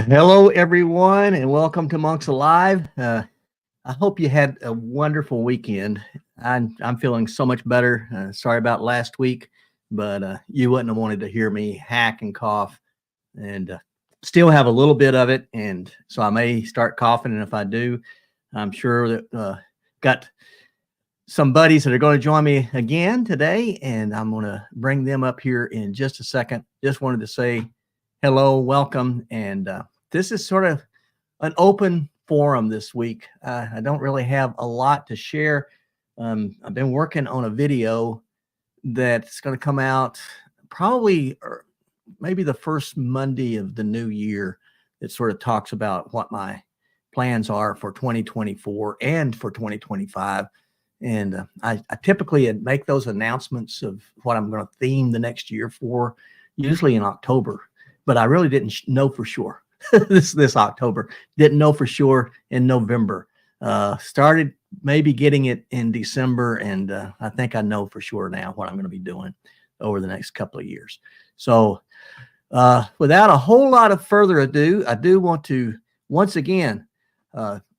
Hello, everyone, and welcome to Monks Alive. I hope you had a wonderful weekend. I'm feeling so much better. Sorry about last week, but you wouldn't have wanted to hear me hack and cough, and still have a little bit of it, and so I may start coughing. And if I do, I'm sure that got some buddies that are going to join me again today, and I'm going to bring them up here in just a second. Just wanted to say hello, welcome, and this is sort of an open forum this week. I don't really have a lot to share. I've been working on a video that's going to come out probably or maybe the first Monday of the new year. That sort of talks about what my plans are for 2024 and for 2025. And I typically make those announcements of what I'm going to theme the next year for, usually in October. But I really didn't know for sure this October. Didn't know for sure in November. Started maybe getting it in December, and I think I know for sure now what I'm going to be doing over the next couple of years. So without a whole lot of further ado, I do want to once again,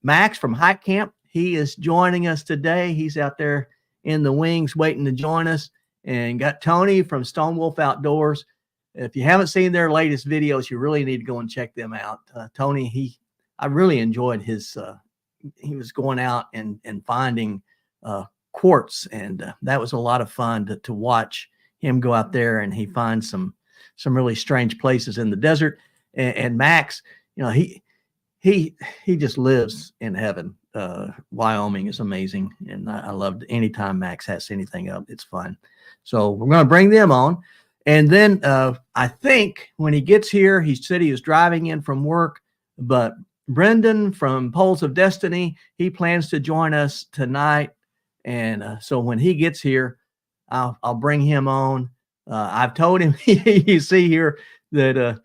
Max from Hike Camp. He is joining us today. He's out there in the wings waiting to join us, and got Tony from Stone Wolf Outdoors. If you haven't seen their latest videos, you really need to go and check them out. Tony, I really enjoyed his, he was going out and finding quartz, and that was a lot of fun to watch him go out there, and he finds some really strange places in the desert. And Max, you know, he just lives in heaven. Wyoming is amazing, and I loved anytime Max has anything up. It's fun. So we're going to bring them on. And then I think when he gets here, he said he was driving in from work, but Brendan from Poles of Destiny, he plans to join us tonight. And so when he gets here, I'll bring him on. I've told him, you see here that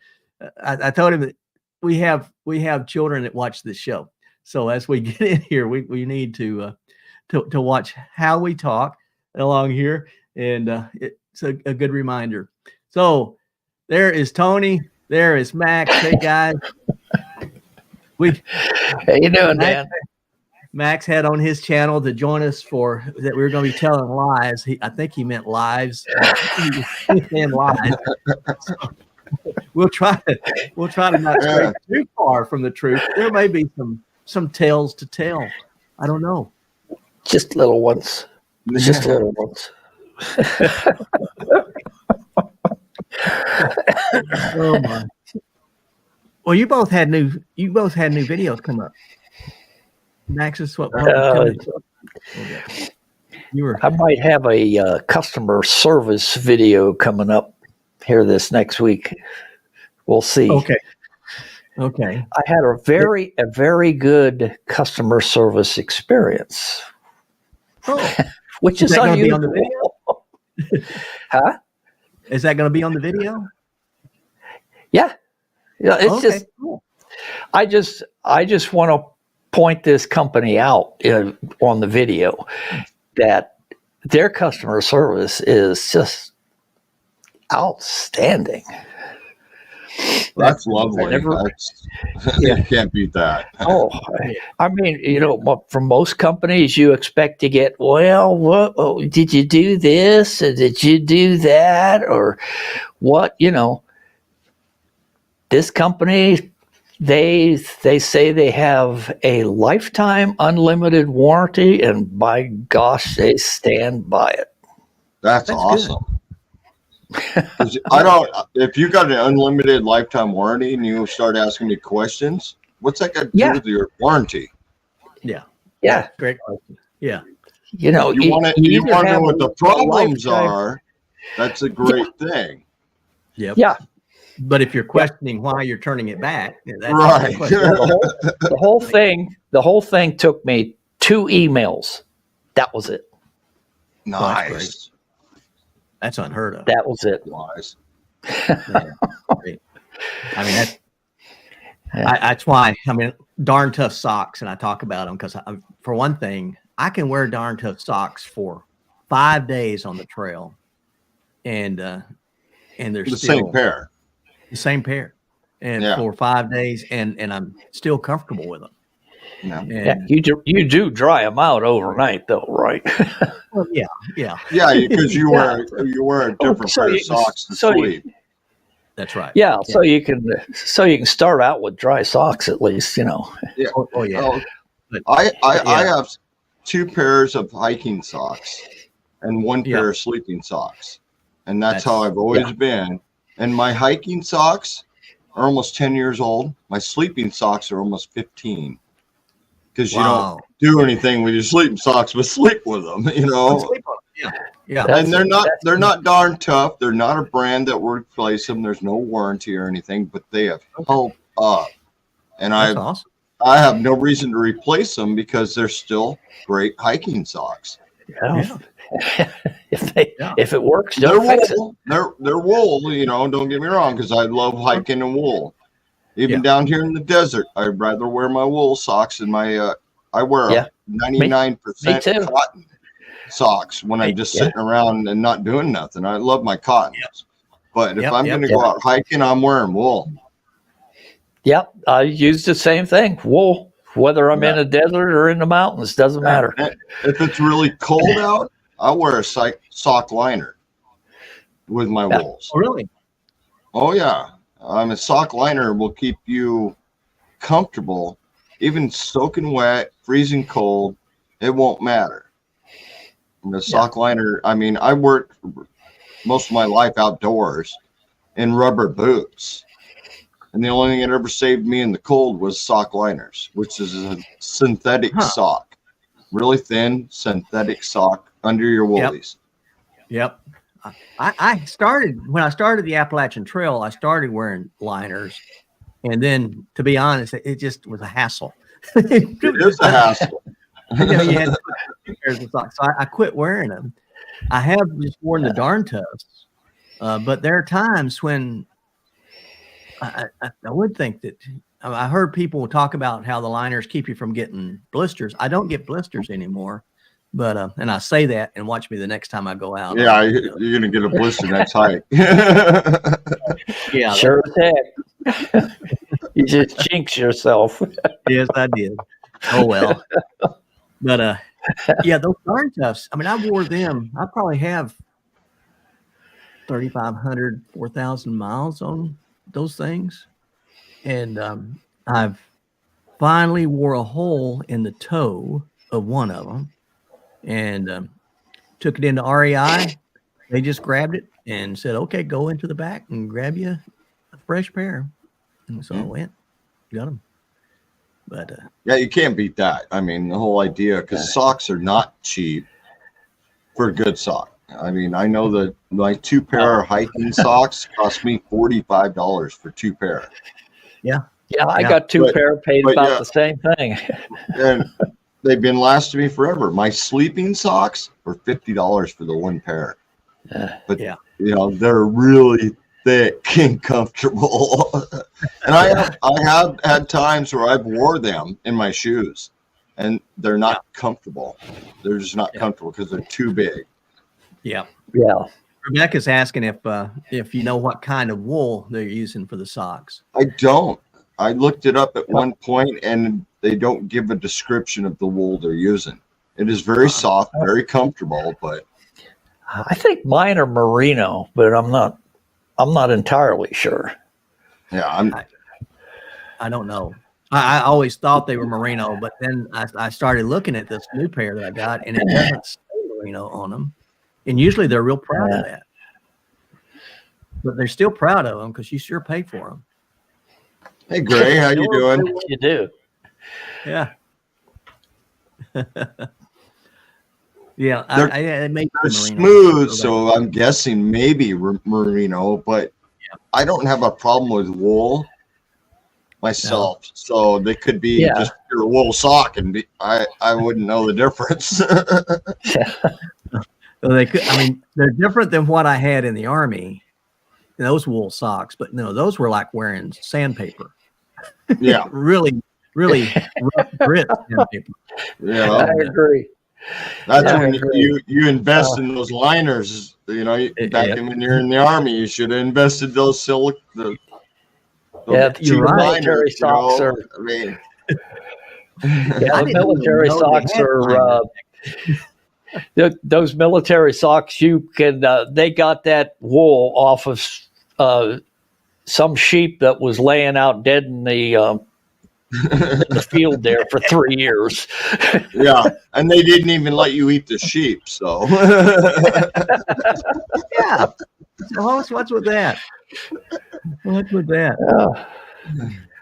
I told him that we have children that watch this show. So as we get in here, we need to watch how we talk along here, and it's a good reminder. So there is Tony, there is Max. Hey guys, how you doing, Dan? Max had on his channel to join us for that. We were going to be telling lies. I think he meant lives. He's saying lies. So we'll try to not stray too far from the truth. There may be some tales to tell. I don't know. Just little ones. Just little ones. Oh my. Well, you both had new videos come up. Max is what you were. I might have a customer service video coming up here this next week. We'll see. Okay. I had a very good customer service experience. Oh, which is unusual. Be on the video? Huh? Is that going to be on the video? Yeah. It's just cool. I just want to point this company out on the video that their customer service is just outstanding. That's lovely. You can't beat that. Oh, I mean, from most companies, you expect to get, did you do this? Or did you do that? Or what, this company, they say they have a lifetime unlimited warranty, and by gosh, they stand by it. That's awesome. If you got an unlimited lifetime warranty and you start asking me questions, what's that got to do with your warranty? Yeah. Great question. Yeah. You want to know what the problems are. That's a great thing. Yep. Yeah. But if you're questioning why you're turning it back, that's right. The whole thing took me 2 emails. That was it. Nice. That's unheard of. That was it. Wise. Yeah. I mean, that's why. I mean, darn tough socks, and I talk about them because, for one thing, I can wear darn tough socks for 5 days on the trail, and they're the still same pair. The same pair, and Yeah. for 5 days, and I'm still comfortable with them. Yeah. And, you do dry them out overnight, though, right? well, yeah, Yeah, because you Yeah. wear a different So pair you- of socks to so you- sleep. that's right. Yeah, so you can start out with dry socks at least, you know. Yeah. Oh yeah. Oh, But- I yeah. have 2 pairs of hiking socks and 1 Yeah. pair of sleeping socks, and that's how That's- I've always been. And my hiking socks are almost 10 years old. My sleeping socks are almost 15. Because you Wow. don't do anything with your sleeping socks but sleep with them, you know. Sleep on it. Yeah. And they're not darn tough. They're not a brand that will replace them. There's no warranty or anything, but they have held up. And That's awesome. I have no reason to replace them because they're still great hiking socks. Yeah. Yeah. If it works, They're don't fix it. wool. They're wool, you know, don't get me wrong, because I love hiking in wool. Even Yeah. down here in the desert, I'd rather wear my wool socks than my I wear Yeah. 99% Me too. cotton socks when I'm just sitting around and not doing nothing. I love my cottons. But if I'm going to go out hiking, I'm wearing wool. Yep, I use the same thing, wool. Whether I'm in a desert or in the mountains, doesn't matter. If it's really cold out, I wear a sock liner with my wools. Oh, really? Oh yeah, a sock liner will keep you comfortable, even soaking wet, freezing cold. It won't matter. And the sock liner. I mean, I worked most of my life outdoors in rubber boots, and the only thing that ever saved me in the cold was sock liners, which is a synthetic sock, really thin synthetic sock under your woolies. Yep. I started when I started the Appalachian Trail. I started wearing liners, and then, to be honest, it just was a hassle. It is a hassle. You know, you had to put 2 pairs of socks, so I quit wearing them. I have just worn the darn toughs, but there are times when I would think that I heard people talk about how the liners keep you from getting blisters. I don't get blisters anymore. But and I say that, and watch me the next time I go out. Yeah, you're gonna get a blister next hike. Yeah, Sure as heck. You just jinx yourself. yes, I did. Oh well. But yeah, those darn toughs. I mean, I wore them. I probably have 3,500, 4,000 miles on those things, and I've finally wore a hole in the toe of one of them. And took it into REI. They just grabbed it and said, "Okay, go into the back and grab you a fresh pair." And so I went, got them. But yeah, you can't beat that. I mean, the whole idea, because socks are not cheap for a good sock. I mean, I know that my 2 pair of hiking socks cost me $45 for 2 pair. Yeah, I got 2 pair, paid about the same thing. And they've been lasting me forever. My sleeping socks are $50 for the 1 pair. But you know, they're really thick and comfortable. And I have had times where I've wore them in my shoes, and they're not comfortable. They're just not comfortable because they're too big. yeah. Rebecca's asking if you know what kind of wool they're using for the socks. I don't. I looked it up at one point, and they don't give a description of the wool they're using. It is very soft, very comfortable, but I think mine are merino, but I'm not entirely sure. yeah, I don't know. I always thought they were merino, but then I started looking at this new pair that I got, and it doesn't say merino on them. And usually they're real proud of that. But they're still proud of them because you sure pay for them. Hey Gray, how you doing? You do. Yeah. Yeah, They're I made They're smooth, so I'm guessing maybe merino, but I don't have a problem with wool myself, so they could be just your wool sock, and I wouldn't know the difference. So they could. I mean, they're different than what I had in the Army. Those wool socks, but no, those were like wearing sandpaper. Yeah, really rough grit sandpaper. Yeah, I agree. That's when you invest in those liners. You know, back when you're in the Army, you should have invested those Yeah, Two you're right. military liners, you know? socks are. I mean, Yeah, I the didn't even military know they socks had are. Those military socks, you can. They got that wool off of some sheep that was laying out dead in the field there for 3 years. yeah, and they didn't even let you eat the sheep. So Yeah. So what's with that? What's with that?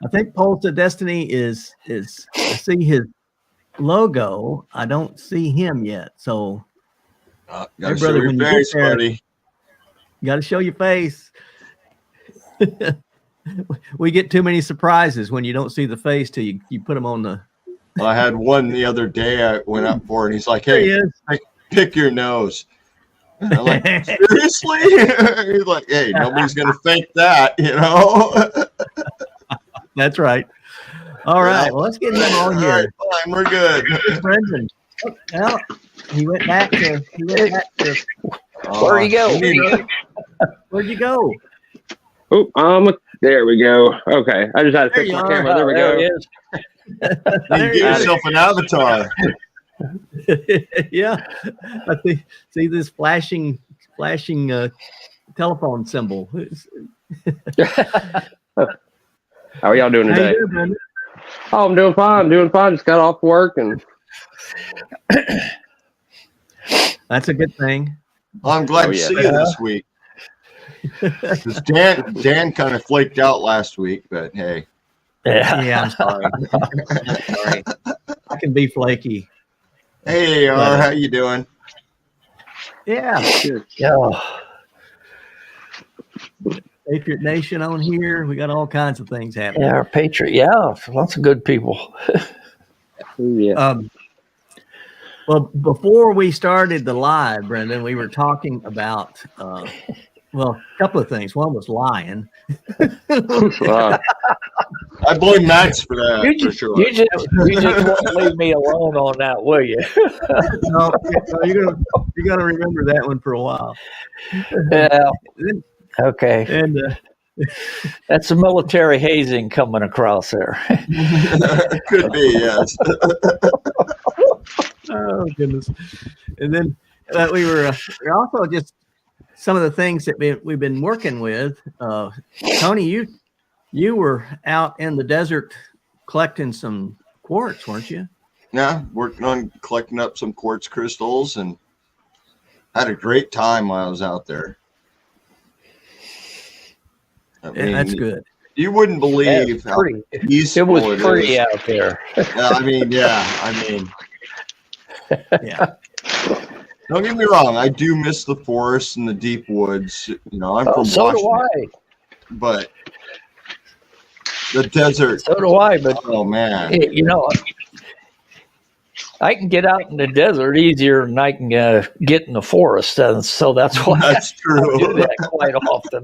I think Pulse of Destiny is I see his logo. I don't see him yet. So gotta Hey, show brother, your when you get face, there- buddy. you got to show your face. We get too many surprises when you don't see the face till you put them on the. I had one the other day I went up for, and he's like, There he "Hey, is. pick your nose." And I'm like, seriously? He's like, "Hey, nobody's gonna fake that, you know." That's right. All right. Well, let's get him on All here. right, fine, we're good. Brendan. Well, he went back to. Where'd he go? Where'd you go? Oh, there we go. Okay, I just had to There fix you my are. camera. There we There he go. is. You get yourself an avatar. Yeah, I think. See this flashing telephone symbol. How are y'all doing How today? you doing, Brendan? Oh, I'm doing fine. Doing fine. Just got off work and That's a good thing. I'm glad Oh, to yeah. see you this week. 'Cause Dan kind of flaked out last week, but hey, Yeah. Yeah, I'm sorry. I'm sorry. I can be flaky. hey, how you doing? Yeah, Yeah. Patriot Nation on here. We got all kinds of things happening. Yeah, our Patriot. Yeah, lots of good people. yeah. Well, before we started the live, Brendan, we were talking about a couple of things. One was lying. I blame Max for that, You for just, sure. you just won't leave me alone on that, will you? No, you're gonna remember that one for a while. Yeah. Okay. And That's the military hazing coming across there. Could be, yes. oh goodness. And then we were also just some of the things that we've been working with. Tony, you were out in the desert collecting some quartz, weren't you? Yeah, working on collecting up some quartz crystals and had a great time while I was out there. I mean, That's good. You wouldn't believe It was how pretty. peaceful It was pretty is. out there. Yeah. Don't get me wrong. I do miss the forest and the deep woods. You know, I'm from So do Washington, I. but the desert. So do I. But Oh man, you know, I can get out in the desert easier than I can get in the forest, and so that's why that's I true. do that quite often.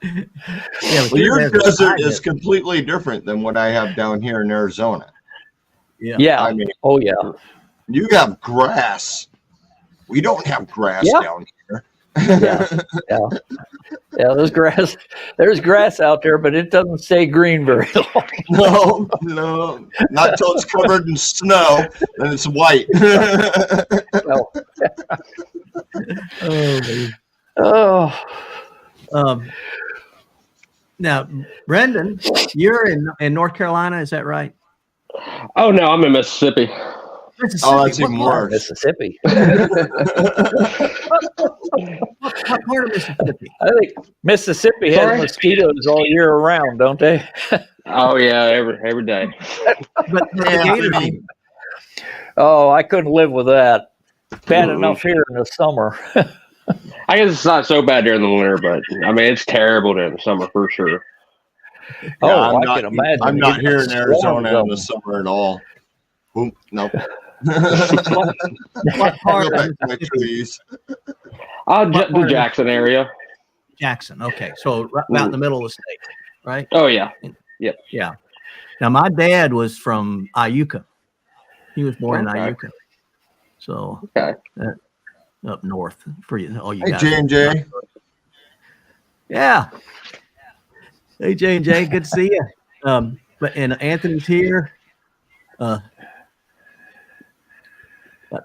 Yeah, but Well, your desert, desert I is completely different than what I have down here in Arizona. Yeah. Yeah. I mean, Oh yeah. you have grass. We don't have grass Yeah. down here. Yeah. Yeah. There's grass out there, but it doesn't stay green very long. No, not till it's covered in snow and it's white. So, Oh, man. oh. Now, Brendan, you're in North Carolina, is that right? Oh no, I'm in Mississippi. Oh, that's What even part? worse. Mississippi. What part of Mississippi? I think Mississippi has Sorry? mosquitoes all year round, don't they? Oh yeah, every day. But the Yeah, Gator I mean, Oh, I couldn't live with that. Bad enough here in the summer. I guess it's not so bad during the winter, but I mean it's terrible during the summer for sure. Oh, I'm I not, can imagine. I'm not You here got in Arizona swarms in the of summer at all. Boom, nope. What I part go of back to my Mississippi? trees. The part of Jackson area. Jackson. Okay, so right about in the middle of the state, right? Oh yeah. Yeah. Now, my dad was from Iuka. He was born Okay. in Iuka. So Okay. up north for you. All you Hey, guys. J&J. Yeah. Hey, J&J, good to see you. And Anthony's here. Got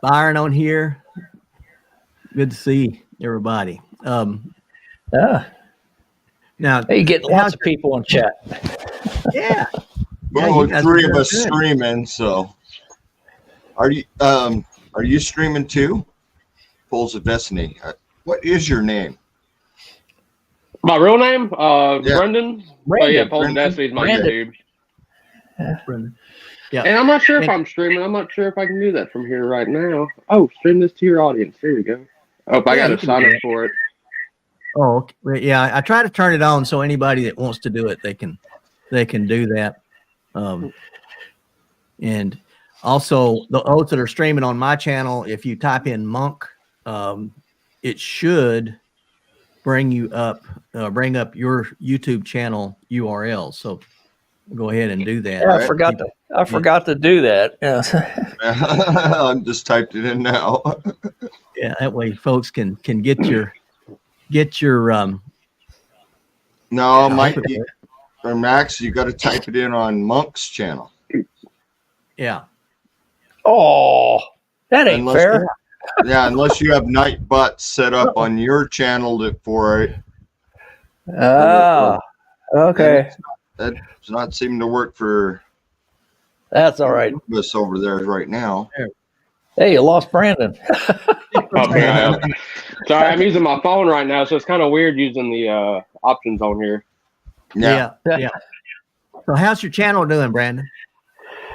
Byron on here. Good to see everybody. Yeah. Now, Hey, you get lots of people in chat. yeah. Well, you guys three are of us doing good. streaming. So, are you streaming too? Pulls of Destiny. What is your name? My real name, Yeah. Brendan. Oh Brandon. yeah, Pulse of Brendan? Destiny is my Brandon. YouTube. Brendan. Yeah. And I'm not sure if And- I'm streaming. I'm not sure if I can do that from here right now. Oh, stream this to your audience. There you go. Oh, I Yeah, got you to can sign do up that. for it. Oh, okay. Well, yeah. I try to turn it on so anybody that wants to do it, they can do that. And also those that are streaming on my channel, if you type in Monk, it should bring up your YouTube channel URL. So go ahead and do that. Yeah, Right. I forgot to do that. Yes. I just typed it in now. Yeah, that way folks can get your No, I Mike hope it- or Max, you got to type it in on Monk's channel. yeah. Oh, that ain't Unless- fair. Yeah, unless you have Nightbot set up on your channel for it. Ah, okay. That's not seeming to work for That's all right. us over there right now. Hey, you lost Brandon. Oh, man. Sorry, I'm using my phone right now, so it's kind of weird using the options on here. Yeah. Yeah. So how's your channel doing, Brandon?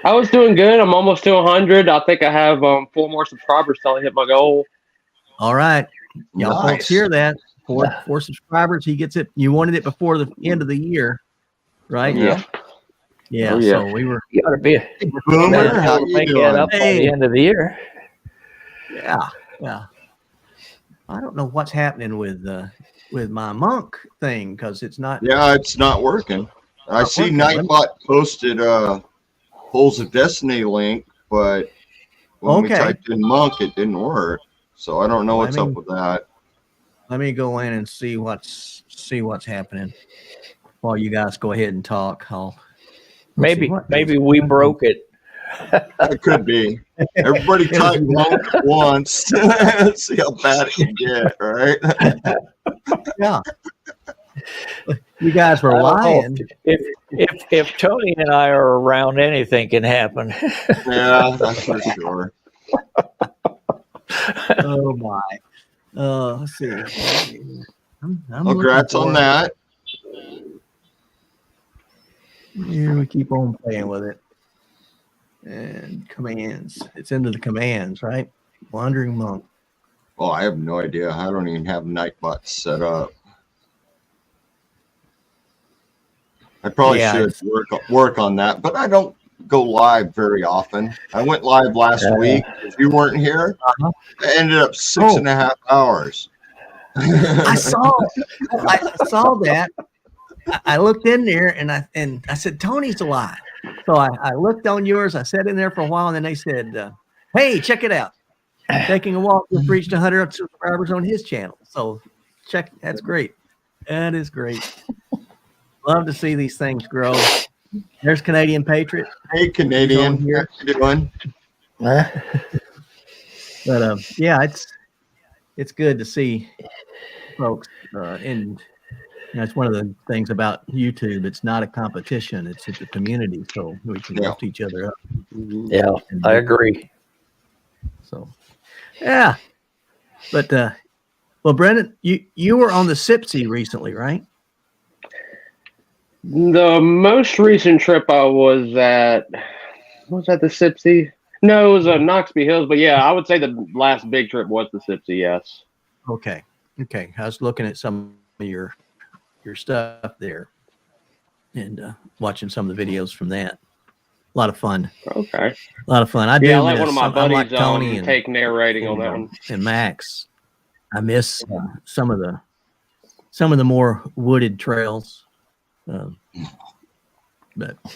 I was doing good. I'm almost to 100. I think I have 4 more subscribers till I hit my goal. All right. Y'all folks Nice. hear that? Four subscribers. He gets it. You wanted it before the end of the year, right? Yeah. Yeah. Oh, yeah. So we were. You got to be Boomer, how able to you make that doing? up by Hey. the end of the year. Yeah. Yeah. I don't know what's happening with my Monk thing because it's not. Yeah, it's not working. I Not see working. Nightbot posted Pulls of Destiny link, but when we Okay. typed in Monk, it didn't work. So I don't know what's up with that. Let me go in and see what's happening while you guys go ahead and talk. Maybe what- we broke it. That could be. Everybody type Monk once. See how bad it can get, right? Yeah. You guys were I don't know. lying. If Tony and I are around, anything can happen. Yeah, that's for sure. Oh my. Let's see. I'm Congrats looking on for it. that. Here we keep on playing with it. And commands. It's into the commands, right? Wandering Monk. Oh, I have no idea. I don't even have Nightbot set up. I probably Yeah, should work on that, but I don't go live very often. I went live last week. If you weren't here, Uh-huh. I ended up 6.5 hours. I saw that. I looked in there and I said, Tony's alive. So I looked on yours. I sat in there for a while and then they said, hey, check it out. Taking a walk just reached 100 subscribers on his channel. So check. That's great. That is great. Love to see these things grow. There's Canadian Patriot. Hey, Canadian, He's on here. how you doing? But yeah, it's good to see folks. And it's one of the things about YouTube. It's not a competition. It's a community. So we can Yeah. lift each other up. Yeah, I agree. So, yeah. But well, Brendan, you were on the SIPSI recently, right? The most recent trip I was at, was that the SIPSI? No, it was Knoxby Hills. But yeah, I would say the last big trip was the SIPSI, yes. Okay. I was looking at some of your stuff there and watching some of the videos from that. A lot of fun. Okay. A lot of fun. I do. Yeah, I like one miss of my I like buddies Tony take narrating on that one. and Max. I miss some of the more wooded trails. But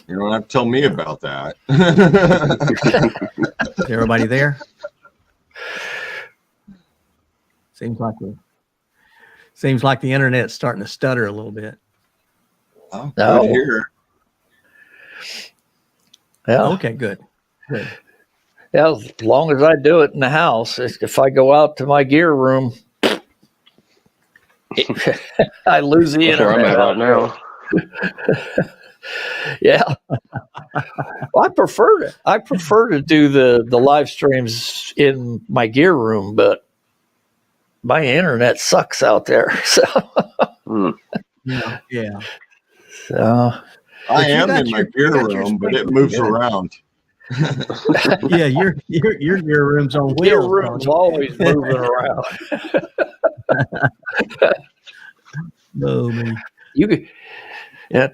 You don't have to tell me about that. is everybody there? Seems like the internet's starting to stutter a little bit. Oh, No. good here. Yeah. Okay, good. Good. Yeah, as long as I do it in the house. If I go out to my gear room, I lose the That's where I'm internet at right now. Yeah. Well, I prefer to do the live streams in my gear room, but my internet sucks out there. So, Yeah. Yeah. so I you am got in my your- you gear got your room, but it sprinkler moves good. around. Yeah, your gear room's on gear wheels. room's Tony. always moving around. Oh, me.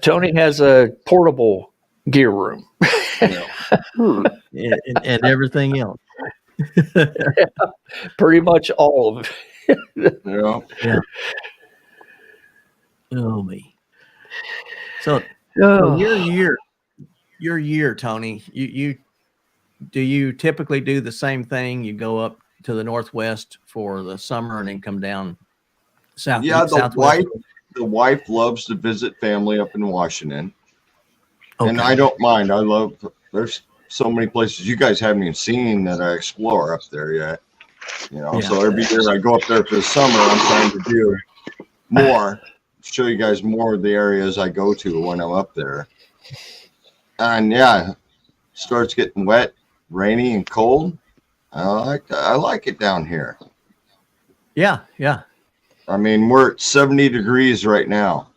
Tony has a portable gear room. And everything else. Pretty much all of it. Yeah. Oh, me. So Oh. your year, Tony, do you typically do the same thing? You go up to the Northwest for the summer and then come down south? Yeah, southwest? the wife loves to visit family up in Washington. Okay. And I don't mind. There's so many places you guys haven't even seen that I explore up there yet. Yeah. So every year I go up there for the summer, I'm trying to do more, show you guys more of the areas I go to when I'm up there. And yeah, it starts getting wet, rainy, and cold. I like it down here. Yeah, yeah. I mean, we're at 70 degrees right now.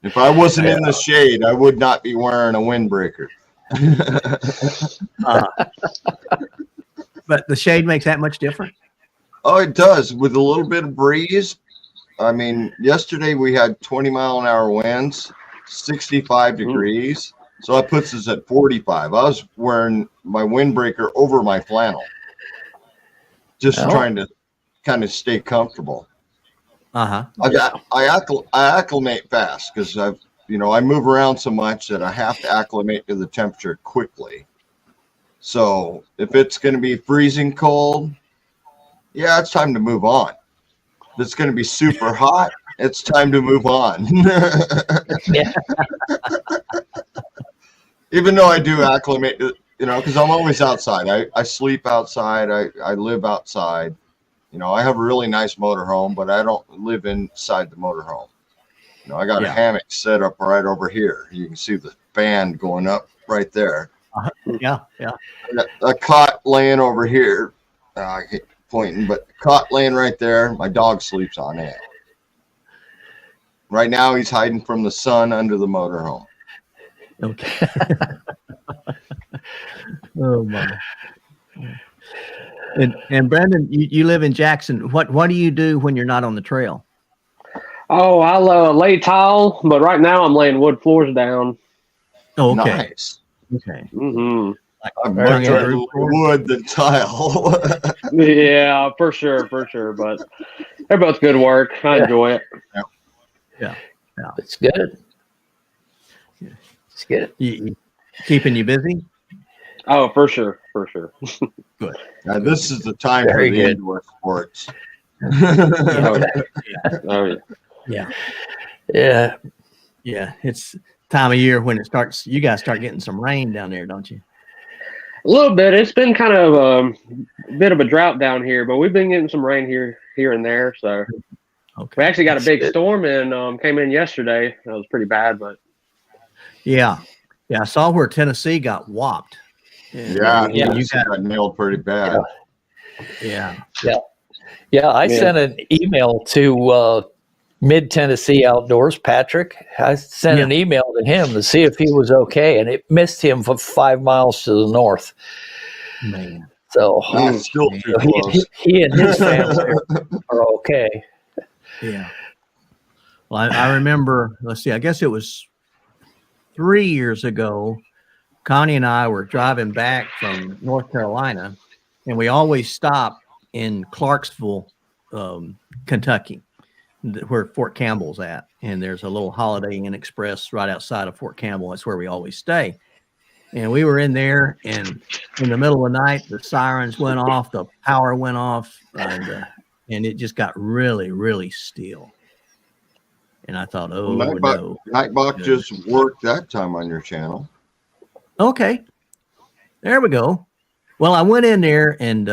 If I wasn't in the shade, I would not be wearing a windbreaker. But the shade makes that much difference? Oh, it does. With a little bit of breeze. I mean, yesterday we had 20-mile-an-hour winds, 65 degrees. So that puts us at 45. I was wearing my windbreaker over my flannel, just trying to kind of stay comfortable. Uh-huh. I acclimate fast because I move around so much that I have to acclimate to the temperature quickly. So if it's going to be freezing cold, yeah, it's time to move on. If it's going to be super hot, it's time to move on. Even though I do acclimate, because I'm always outside. I sleep outside. I live outside. I have a really nice motorhome, but I don't live inside the motorhome. I got a hammock set up right over here. You can see the fan going up right there. Yeah, yeah. A cot laying over here. I hate pointing, but cot laying right there. My dog sleeps on it. Right now, he's hiding from the sun under the motorhome. Okay. Oh my. And Brandon, you live in Jackson. What do you do when you're not on the trail? Oh, I'll lay tile, but right now I'm laying wood floors down. Oh, okay. Nice. Okay. Mm-hmm. I'd much rather lay wood than tile. Yeah, for sure. But they're both good work. I enjoy it. Yeah. It's good. It's good. Keeping you busy? Oh, for sure. Good. Now, this is the time Very for the good. indoor sports. Oh yeah. Yeah. Yeah. Yeah. It's time of year when you guys start getting some rain down there, don't you? A little bit. It's been kind of a bit of a drought down here, but we've been getting some rain here and there. So Okay. we actually got a big storm and came in yesterday. That was pretty bad, but Yeah. I saw where Tennessee got whopped. Yeah, you you got nailed pretty bad. Yeah. Yeah, I sent an email to Mid Tennessee Outdoors, Patrick. I sent an email to him to see if he was okay, and it missed him for 5 miles to the north. Man. So That's still too close. he and his family are okay. Yeah. Well, I remember, let's see, I guess it was 3 years ago, Connie and I were driving back from North Carolina, and we always stop in Clarksville, Kentucky, where Fort Campbell's at. And there's a little Holiday Inn Express right outside of Fort Campbell. That's where we always stay. And we were in there, and in the middle of the night, the sirens went off, the power went off, and and it just got really, really still. And I thought, oh Well, no. Nightbot just worked that time on your channel. Okay, there we go. Well, I went in there and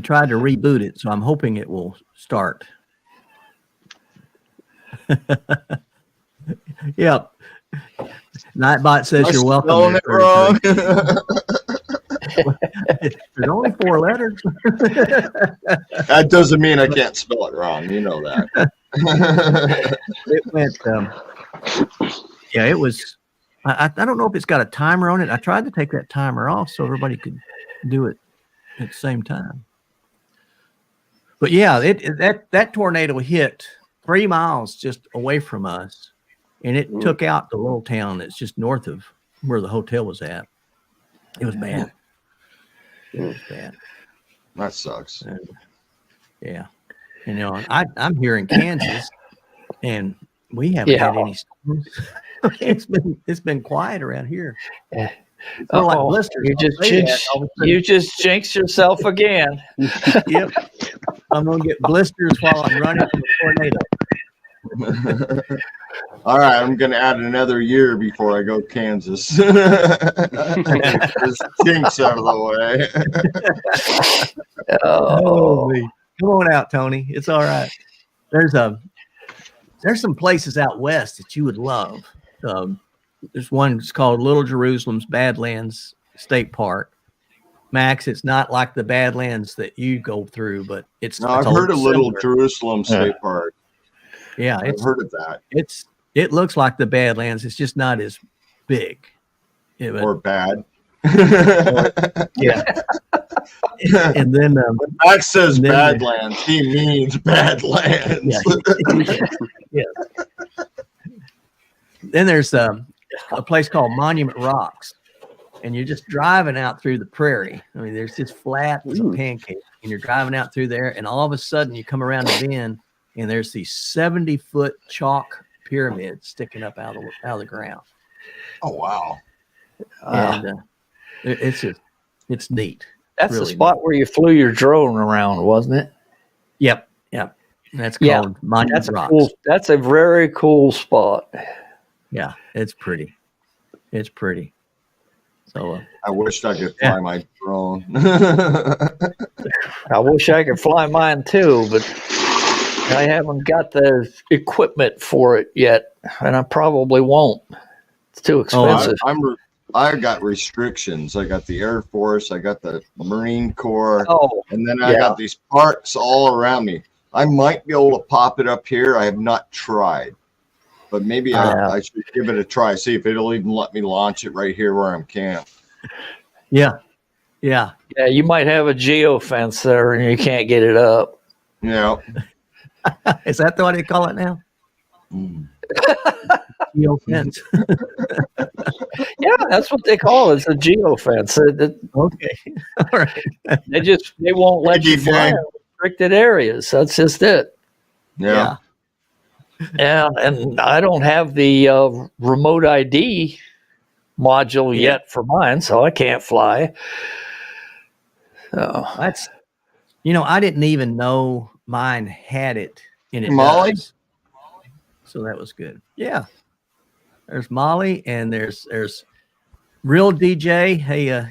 tried to reboot it, so I'm hoping it will start. Yep. Nightbot says you're welcome. Spelling it wrong. There's only 4 letters. That doesn't mean I can't spell it wrong. You know that. It went. Yeah, it was. I don't know if it's got a timer on it. I tried to take that timer off so everybody could do it at the same time. But yeah, that tornado hit 3 miles just away from us, and it took out the little town that's just north of where the hotel was at. It was bad. It was bad. That sucks. Yeah. You know, I'm here in Kansas, and we haven't had any storms. It's been quiet around here. Yeah. It's more like blisters. You just jinxed yourself again. Yep. I'm gonna get blisters while I'm running from a tornado. All right, I'm going to add another year before I go Kansas. Just jinx out of the way. Holy. Come on out, Tony. It's all right. There's some places out west that you would love. There's one that's called Little Jerusalem's Badlands State Park. Max, it's not like the Badlands that you go through, but it's. No, I've heard of Little Jerusalem State Park. Yeah, I've heard of that. It looks like the Badlands. It's just not as big. Or bad. Yeah. And then when Max says Badlands, he means Badlands. Yeah. Then there's a place called Monument Rocks, and you're just driving out through the prairie. I mean, there's just flat as a pancake, and you're driving out through there, and all of a sudden you come around the bend, and there's these 70-foot chalk pyramids sticking up out of the ground. Oh wow! And it's neat. That's really the spot where you flew your drone around, wasn't it? Yep. That's called Monument Rocks. That's a very cool spot. Yeah, it's pretty. It's pretty. So I wished I could fly my drone. I wish I could fly mine too, but I haven't got the equipment for it yet, and I probably won't. It's too expensive. I got restrictions. I got the Air Force, I got the Marine Corps, and then I got these parks all around me. I might be able to pop it up here. I have not tried, but maybe I should give it a try. See if it'll even let me launch it right here where I'm camped. Yeah. You might have a geofence there, and you can't get it up. Yeah. Is that what they call it now? Geofence. Yeah, that's what they call it. It's a geofence. Okay. All right. They won't let you fly in restricted areas. That's just it. Yeah. And I don't have the remote ID module yet for mine, so I can't fly. So That's, I didn't even know mine had it in it. Molly? So that was good. Yeah. There's Molly, and there's Real DJ. Hey,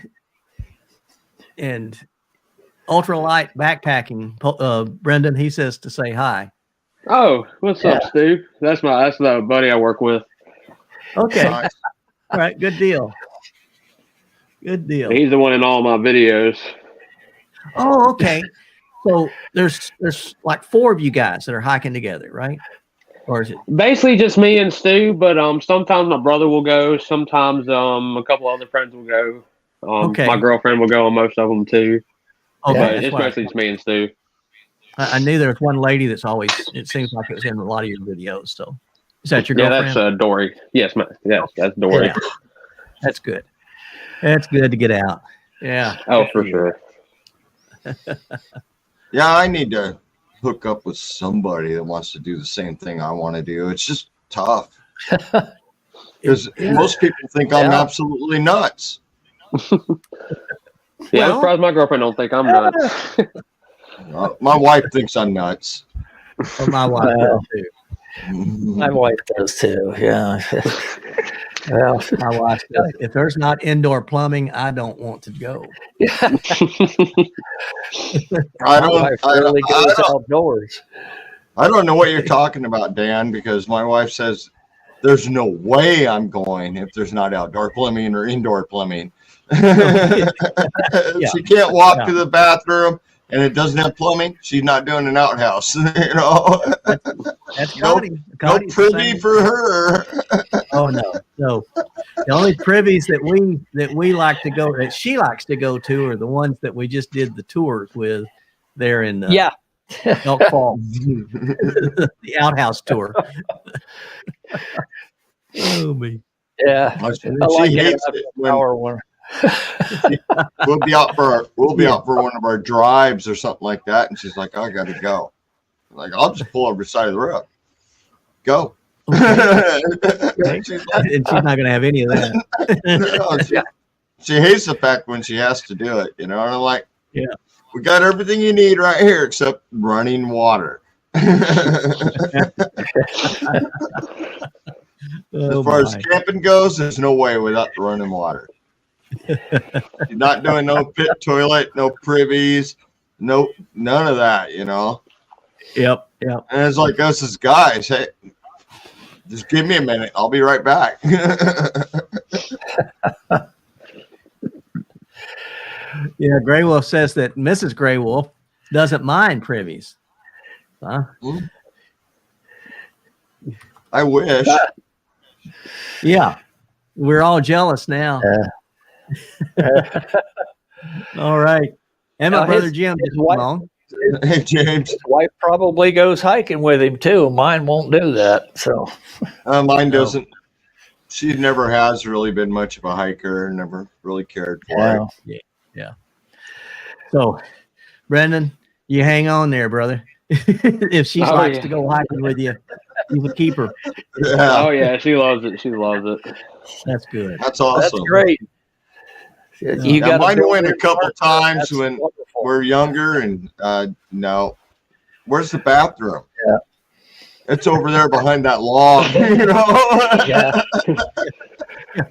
and Ultralight Backpacking. Brendan, he says to say hi. Oh, what's up, Stu? That's the buddy I work with. Okay. All right. Good deal. Good deal. He's the one in all my videos. Oh, okay. So there's like 4 of you guys that are hiking together, right? Or is it basically just me and Stu? But sometimes my brother will go. Sometimes a couple other friends will go. My girlfriend will go on most of them too. Okay, it's mostly just me and Stu. I knew there was one lady that's always. It seems like it was in a lot of your videos. So is that your girlfriend? Yeah, that's Dory. Yes, that's Dory. Yeah. That's good. That's good to get out. Yeah. Oh, for sure. Yeah, I need to hook up with somebody that wants to do the same thing I want to do. It's just tough because most people think I'm absolutely nuts. I'm surprised my girlfriend don't think I'm nuts. My wife thinks I'm nuts. Well, my wife does too. My wife does too. Yeah. Well, My wife says, if there's not indoor plumbing, I don't want to go. I my don't. wife rarely goes outdoors. I don't know what you're talking about, Dan, because my wife says there's no way I'm going if there's not outdoor plumbing or indoor plumbing. She can't walk to the bathroom and it doesn't have plumbing. She's not doing an outhouse. That's Connie. No Connie's privy for her. Oh no. The only privies that we like to go, that she likes to go to, are the ones that we just did the tours with there in Elk Falls, the outhouse tour. Oh me. Yeah. I like it. Our one. We'll be out for one of our drives or something like that, and she's like, "I got to go." I'm like, I'll just pull over the side of the road. Go. Okay. And she's not going to have any of that. No, she hates the fact when she has to do it, And I'm like, yeah, we got everything you need right here except running water. As far as camping goes, there's no way without the running water. You're not doing no pit toilet, no privies, none of that, Yep. And it's like us as guys, hey, just give me a minute. I'll be right back. Yeah, Gray Wolf says that Mrs. Gray Wolf doesn't mind privies. Huh? I wish. Yeah. We're all jealous now. All right. And my brother Jim is along. Hey, James. His wife probably goes hiking with him too. Mine won't do that. So mine doesn't. She never has really been much of a hiker. Never really cared for it. Yeah. So, Brendan, you hang on there, brother. If she likes to go hiking with you, you can keep her. Yeah. Oh yeah, she loves it. She loves it. That's good. That's awesome. That's great. You got mine went a couple times when we're younger, and no. Where's the bathroom? Yeah. It's over there behind that log.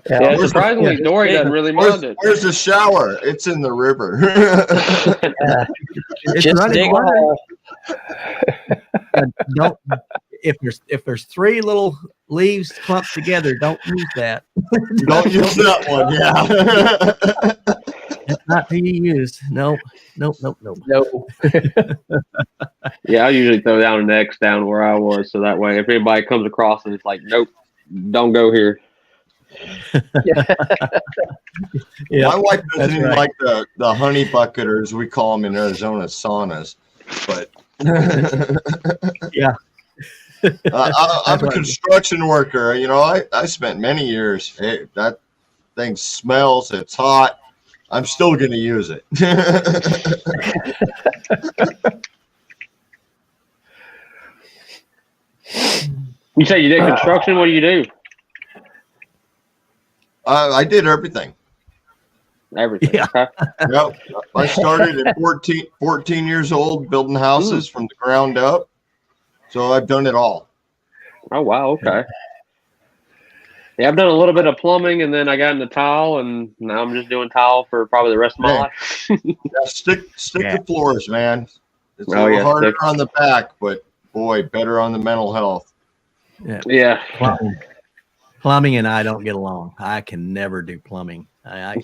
Yeah, surprisingly, Dory doesn't really mind it. Where's the shower? It's in the river. It's just running dig a water. hole. Don't. If there's three little leaves clumped together, don't use that. Don't use that one. Yeah. That's not to be used. Nope. No. Yeah, I usually throw down an X down where I was, so that way if anybody comes across it, it's like, nope, don't go here. My wife doesn't even like the honey bucket, or as we call them in Arizona, saunas. But yeah. I'm a construction worker. I spent many years. Hey, that thing smells. It's hot. I'm still going to use it. You say you did construction? What do you do? I did everything. Everything. Yeah. Okay. Yep. I started at 14 years old building houses from the ground up. So I've done it all. Oh, wow. Okay. Yeah, I've done a little bit of plumbing, and then I got into tile, and now I'm just doing tile for probably the rest of my life. Stick to floors, man. It's a little harder on the back, but boy, better on the mental health. Yeah. Plumbing and I don't get along. I can never do plumbing. I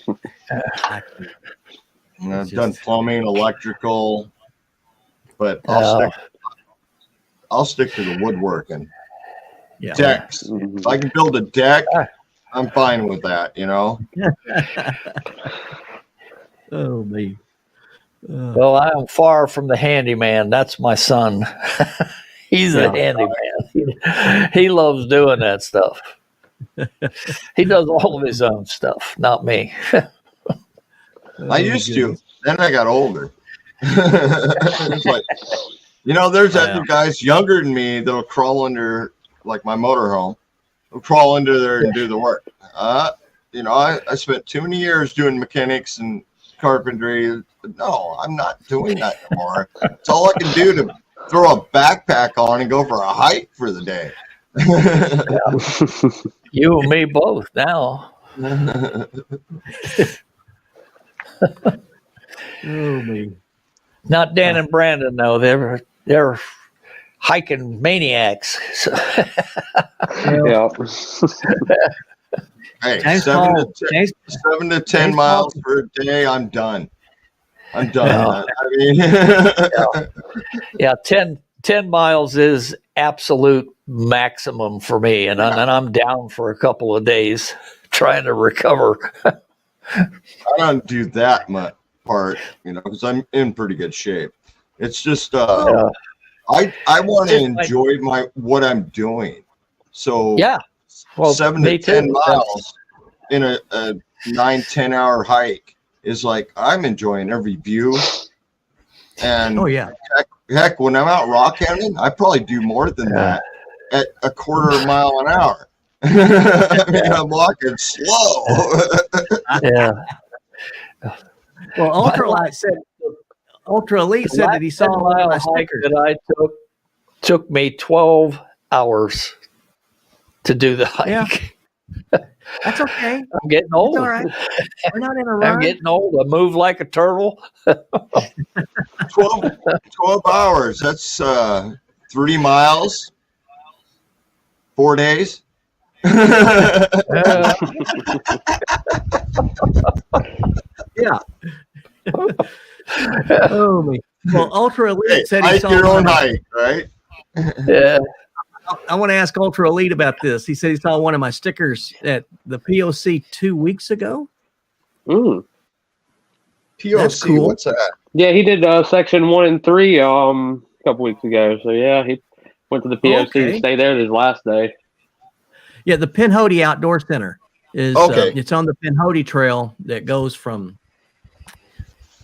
I've done plumbing, electrical, but I'll stick to the woodworking. Yeah. Decks. If I can build a deck, I'm fine with that, Oh me. Well, I'm far from the handyman. That's my son. He's a handyman. He loves doing that stuff. He does all of his own stuff, not me. I used to. Then I got older. It's like, there's other guys younger than me that'll crawl under, like my motorhome, will crawl under there and do the work. I spent too many years doing mechanics and carpentry. No, I'm not doing that anymore. It's all I can do to throw a backpack on and go for a hike for the day. You and me both now. Oh, me. Not Dan and Brandon though. They're hiking maniacs. So, Yeah. Hey, James 7 Paul, to 10, James, 7 to 10 James miles Paul- for a day. I'm done. I'm done. Yeah. I mean, yeah, 10 miles is absolute maximum for me, and I'm down for a couple of days trying to recover. I don't do that much part, because I'm in pretty good shape. It's just Yeah. I want to Just like- enjoy what I'm doing. So Yeah. Well, 7 me to 10 too. miles in a 9-10 hour hike is like I'm enjoying every view. And oh, yeah. heck, when I'm out rock hounding, I probably do more than that at a quarter of a mile an hour. I mean, I'm walking slow. Yeah. Well, Ultra Elite said that he saw That one of my mile hike stickers. that I took me 12 hours to do the hike. Yeah. That's okay. I'm getting old. It's all right. We're not in a I'm run. getting old. I move like a turtle. 12 hours. That's 3 miles, 4 days. Uh, Yeah. Oh, me. Well, Ultra Elite Hey, said he hike saw your one own of my- hike, right? yeah. I want to ask Ultra Elite about this. He said he saw one of my stickers at the POC 2 weeks ago. Mm. That's POC, cool. what's that? Yeah, he did section 1 and 3 a couple weeks ago. So yeah, he went to the POC Okay. to stay there this last day. Yeah, the Pinhoti Outdoor Center is Okay. it's on the Pinhoti Trail that goes from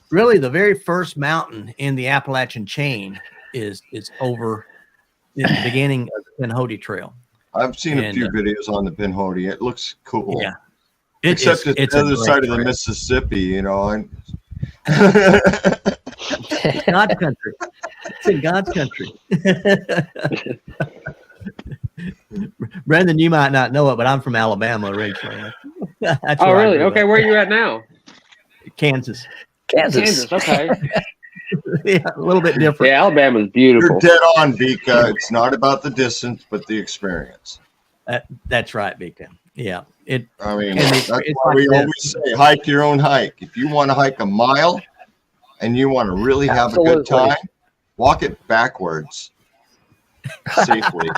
really the very first mountain in the Appalachian chain is over in the beginning of the Pinhoti Trail. I've seen a And, few videos on the Pinhoti. It looks cool. Yeah. Except it's it's the a other great side of the trail. Mississippi, and It's God's country. It's in God's country. Brendan, you might not know it, but I'm from Alabama originally. That's Oh, where I really? grew Okay, up. where are you at now? Kansas. Kansas. Okay. Yeah, a little bit different. Yeah, Alabama's you're beautiful. dead on, Vika. It's not about the distance, but the experience. That's right, Vika. Yeah. I mean, And that's it's why like we this. always say hike your own hike. If you want to hike a mile and you want to really have a good Absolutely. time, walk it backwards safely.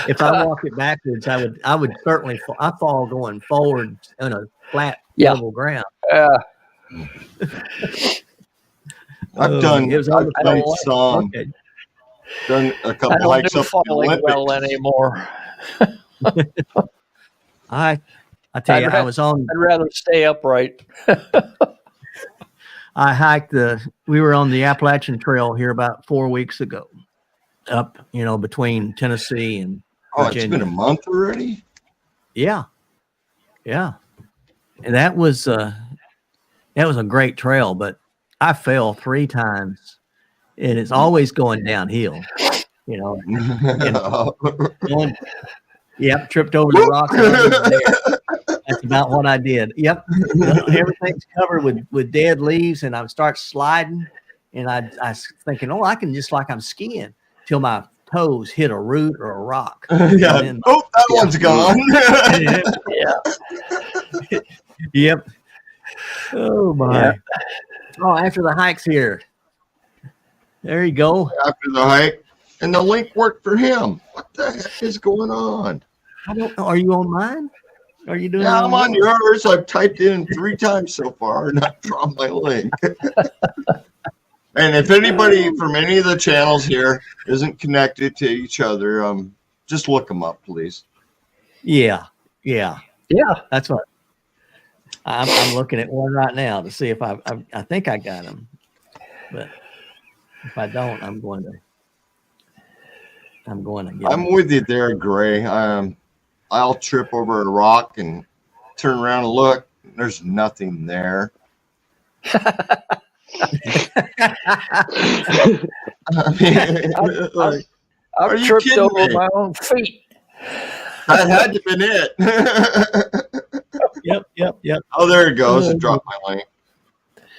If I walk it backwards, I would certainly I fall going forward on a flat Yeah. level ground. I've done It was on the I don't some, Okay. done a I couple don't hikes do up to the falling well Olympics. anymore. I tell you, I'd I was on. I'd rather stay upright. I hiked we were on the Appalachian Trail here about 4 weeks ago, up between Tennessee and Oh, it's Virginia. been a month already? Yeah, and that was a great trail, but I fell 3 times, and it's always going downhill. Going, yep, tripped over the rocks. And I was there. That's about what I did. Yep, everything's covered with dead leaves, and I start sliding, and I was thinking, I can just like I'm skiing till my toes hit a root or a rock. Yeah. And then- Oh, that one's gone. Yep. Oh my. Yeah. Oh, after the hike's here. There you go. After the hike, and the link worked for him. What the heck is going on? I don't know. Are you on mine? Are you doing Yeah, it I'm on yours. I've typed in 3 times so far and I've dropped my link. And if anybody from any of the channels here isn't connected to each other, just look them up, please. Yeah. That's what I'm looking at one right now to see if I think I got them, but if I don't, I'm going to get I'm them. with you there, Gray. I'll trip over a rock and turn around and look. There's nothing there. I mean, like, Are I've you tripped kidding over me? my own feet. that had to been it. Yep. Oh, there it goes. It dropped my link.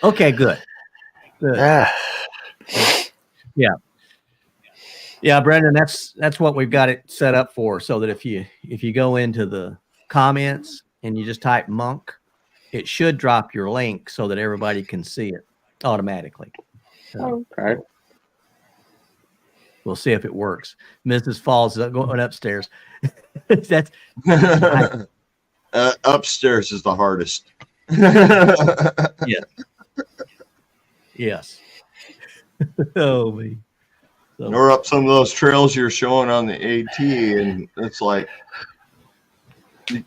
Okay, good. Ah, Yeah, Brendan, that's what we've got it set up for, so that if you go into the comments and you just type Monk, it should drop your link so that everybody can see it automatically. So Okay. we'll see if it works. Mrs. Falls is going upstairs. That's Upstairs is the hardest. yes. Oh me. So, Or up some of those trails you're showing on the AT, and it's like you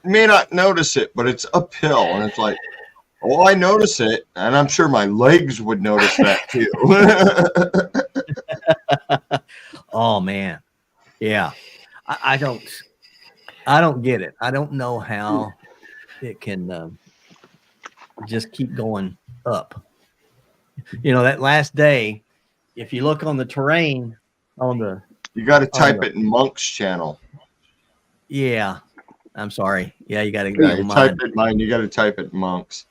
may not notice it, but it's uphill, and it's like, oh, I notice it, and I'm sure my legs would notice that too. oh man, yeah. I don't get it. I don't know how it can just keep going up. You know, that last day, if you look on the terrain on the, You got to type it in Monk's channel. yeah, I'm sorry. Yeah, you got to Yeah, you type it in mine. You got to type it in Monk's.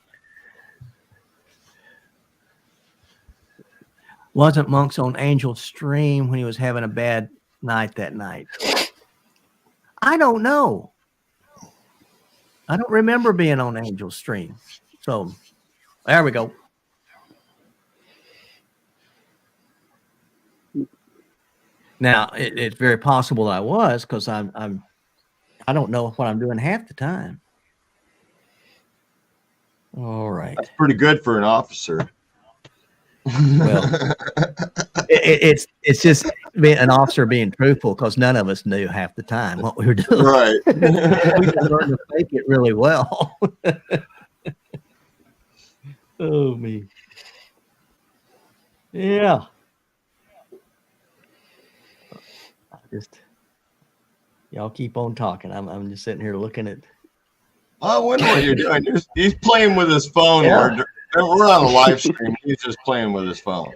Wasn't Monk's on Angel's stream when he was having a bad night that night? I don't know. I don't remember being on Angel's stream. So there we go. Now it's very possible that I was, because I don't know what I'm doing half the time. All right. That's pretty good for an officer. Well, it's just being an officer being truthful, because none of us knew half the time what we were doing. Right. We just learned to fake it really well. Oh me. Yeah. Y'all keep on talking. I'm just sitting here looking at. I wonder what you're doing. He's playing with his phone. Yeah. We're on a live stream. He's just playing with his phone.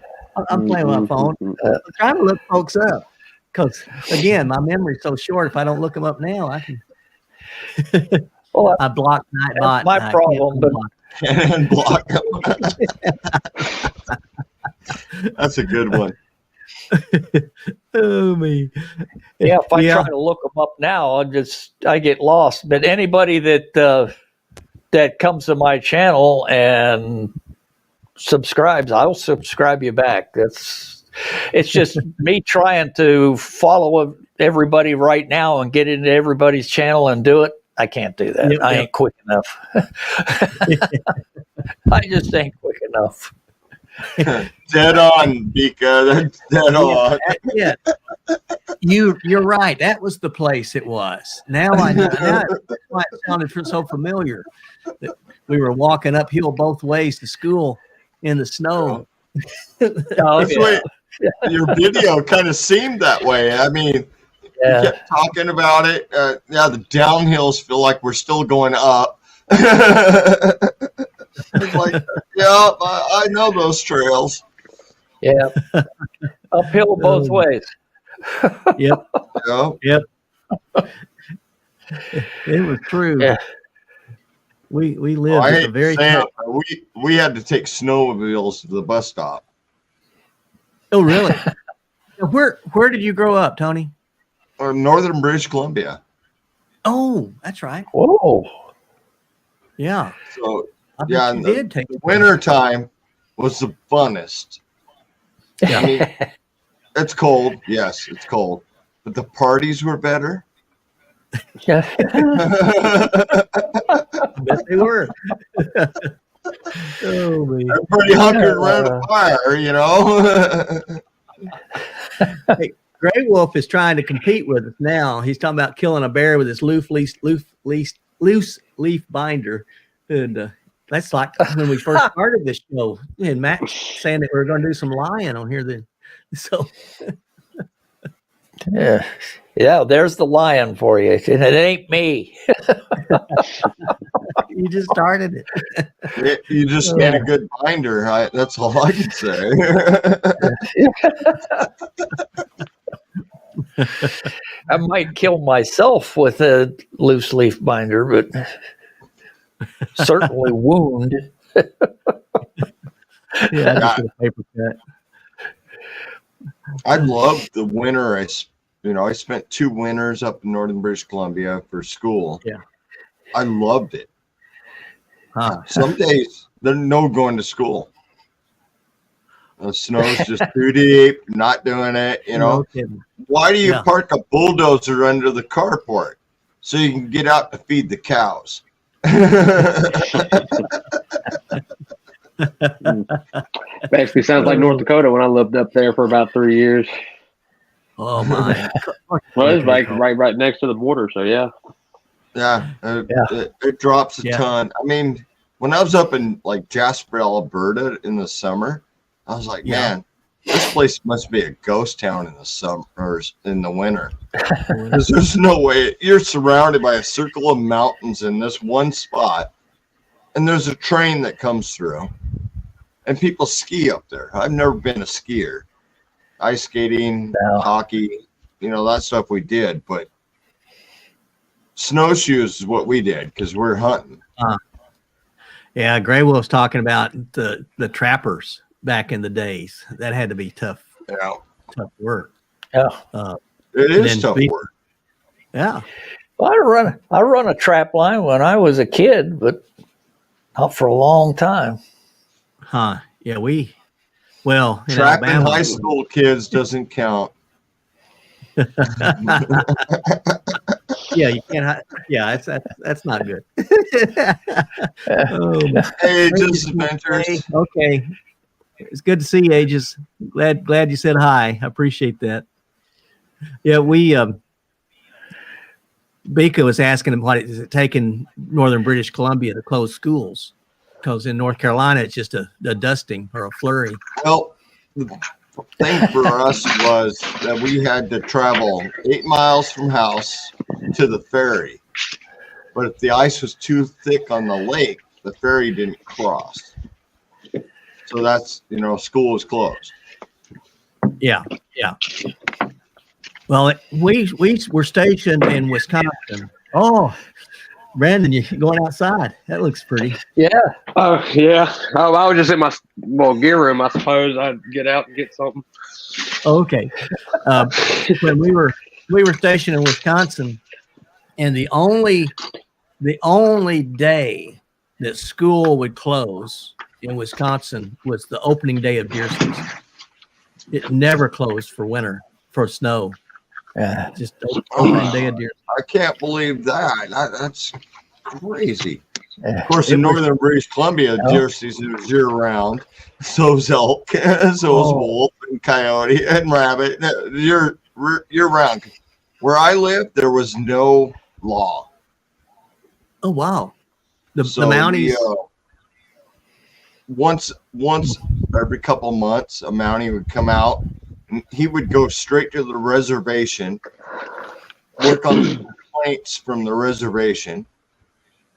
I'm playing with my phone. I'm trying to look folks up, because again, my memory's so short. If I don't look them up now, I can. well, I block Nightbot. that's my and I problem, can't but And block him. That's a good one. oh me. yeah, if I try to look them up now, I get lost. But anybody that comes to my channel and subscribes, I'll subscribe you back. It's just me trying to follow everybody right now and get into everybody's channel and do it. I can't do that. Yep, I ain't quick enough. I just ain't quick enough. Dead on, Bika. That's dead on. Yeah, you're right. That was the place it was. Now I know. Now that's why it sounded so familiar. That we were walking uphill both ways to school in the snow. Oh, That's why your video kind of seemed that way. I mean, you kept talking about it. Yeah, the downhills feel like we're still going up. It's like, yeah, I know those trails. Yeah. Uphill both ways. Yep. Yeah. Yep. It was true. Yeah. We lived I at the hate very saying top. it, we had to take snowmobiles to the bus stop. Oh, really? Where did you grow up, Tony? Or northern British Columbia. Oh, that's right. Whoa. Yeah. So I bet yeah, you in did take the winter time was the funnest. I mean, it's cold. Yes, it's cold. But the parties were better. Yeah. I bet they were. Oh, man. Everybody hunkered around a fire, you know. Gray Wolf is trying to compete with us now. He's talking about killing a bear with his loose leaf binder. And that's like when we first started this show. And Matt saying that we are going to do some lying on here. So Yeah, there's the lion for you, and it ain't me. You just started it. You just need a good binder. That's all I can say. I might kill myself with a loose leaf binder, but certainly wound. Yeah, I just did a paper cut. I loved the winter. I spent 2 winters up in northern British Columbia for school. Yeah. I loved it. Huh. Some days there's no going to school. The snow's just too deep, not doing it, No kidding. Why do you Yeah. park a bulldozer under the carport? So you can get out to feed the cows. Basically sounds like North Dakota when I lived up there for about 3 years. Oh my. Well, it's like right next to the border, so yeah. Yeah, it drops a Yeah. ton. I mean, when I was up in like Jasper, Alberta in the summer, I was like, Yeah. man, this place must be a ghost town in the summer or in the winter. Because there's no way you're surrounded by a circle of mountains in this one spot, and there's a train that comes through, and people ski up there. I've never been a skier. Ice skating, No. hockey, that stuff we did, but snowshoes is what we did because we're hunting. Yeah, Gray was talking about the trappers back in the days. That had to be tough work. Yeah. It is then tough speak- work. Yeah. Well, I run a trap line when I was a kid, but not for a long time. Huh. Yeah, well, in Trapping Alabama, high school kids doesn't count. yeah, you can't. Yeah, that's not good. Oh, Ages, adventures. okay. It's good to see you, Ages. Glad you said hi. I appreciate that. Yeah, Bika was asking him what is it taking Northern British Columbia to close schools? Because in North Carolina, it's just a dusting or a flurry. Well, the thing for us was that we had to travel 8 miles from house to the ferry. But if the ice was too thick on the lake, the ferry didn't cross. So that's, school was closed. Yeah. Well, we were stationed in Wisconsin. Oh, Brandon, you going outside? That looks pretty. Yeah. Oh, yeah. Oh, I was just in my gear room, I suppose. I'd get out and get something. Okay. When we were stationed in Wisconsin, and the only day that school would close in Wisconsin was the opening day of deer season. It never closed for winter, for snow. Yeah. Just opening day of deer. I can't believe that. That's crazy. Yeah. Of course, in northern British Columbia, deer season is year round. So's elk, so's wolf and coyote and rabbit. Year round. Where I live, there was no law. Oh wow! The So Mounties. Once every couple months, a Mountie would come out. And he would go straight to the reservation, work on the complaints from the reservation,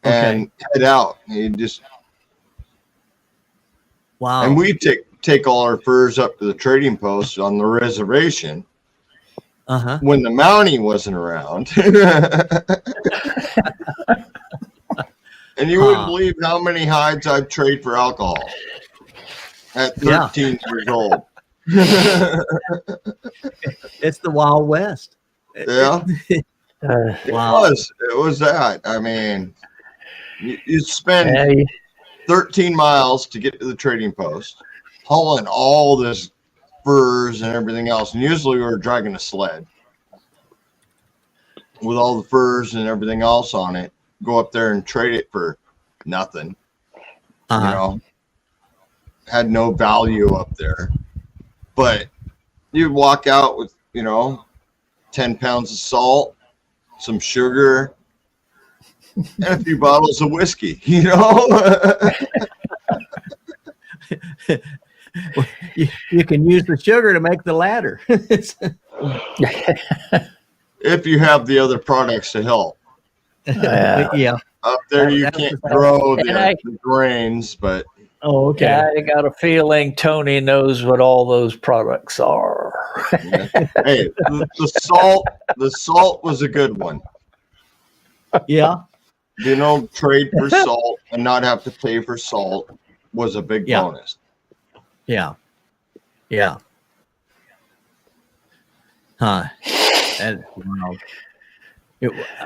and head out. He'd just Wow. and we'd take all our furs up to the trading post on the reservation when the Mountie wasn't around. And you wouldn't believe how many hides I'd trade for alcohol at 13 years old. It's the Wild West. Yeah. Wow. It was that. I mean, you spend 13 miles to get to the trading post, hauling all this furs and everything else. And usually we were dragging a sled with all the furs and everything else on it. Go up there and trade it for nothing. Had no value up there. But you'd walk out with, 10 pounds of salt, some sugar, and a few bottles of whiskey, you can you can use the sugar to make the ladder. if you have the other products to help. Yeah. Up there, you That was can't the- grow And the grains, but Oh, okay. I got a feeling Tony knows what all those products are. yeah. Hey, the salt was a good one. Yeah. Trade for salt and not have to pay for salt was a big Yeah. bonus. Yeah. Yeah. Huh. And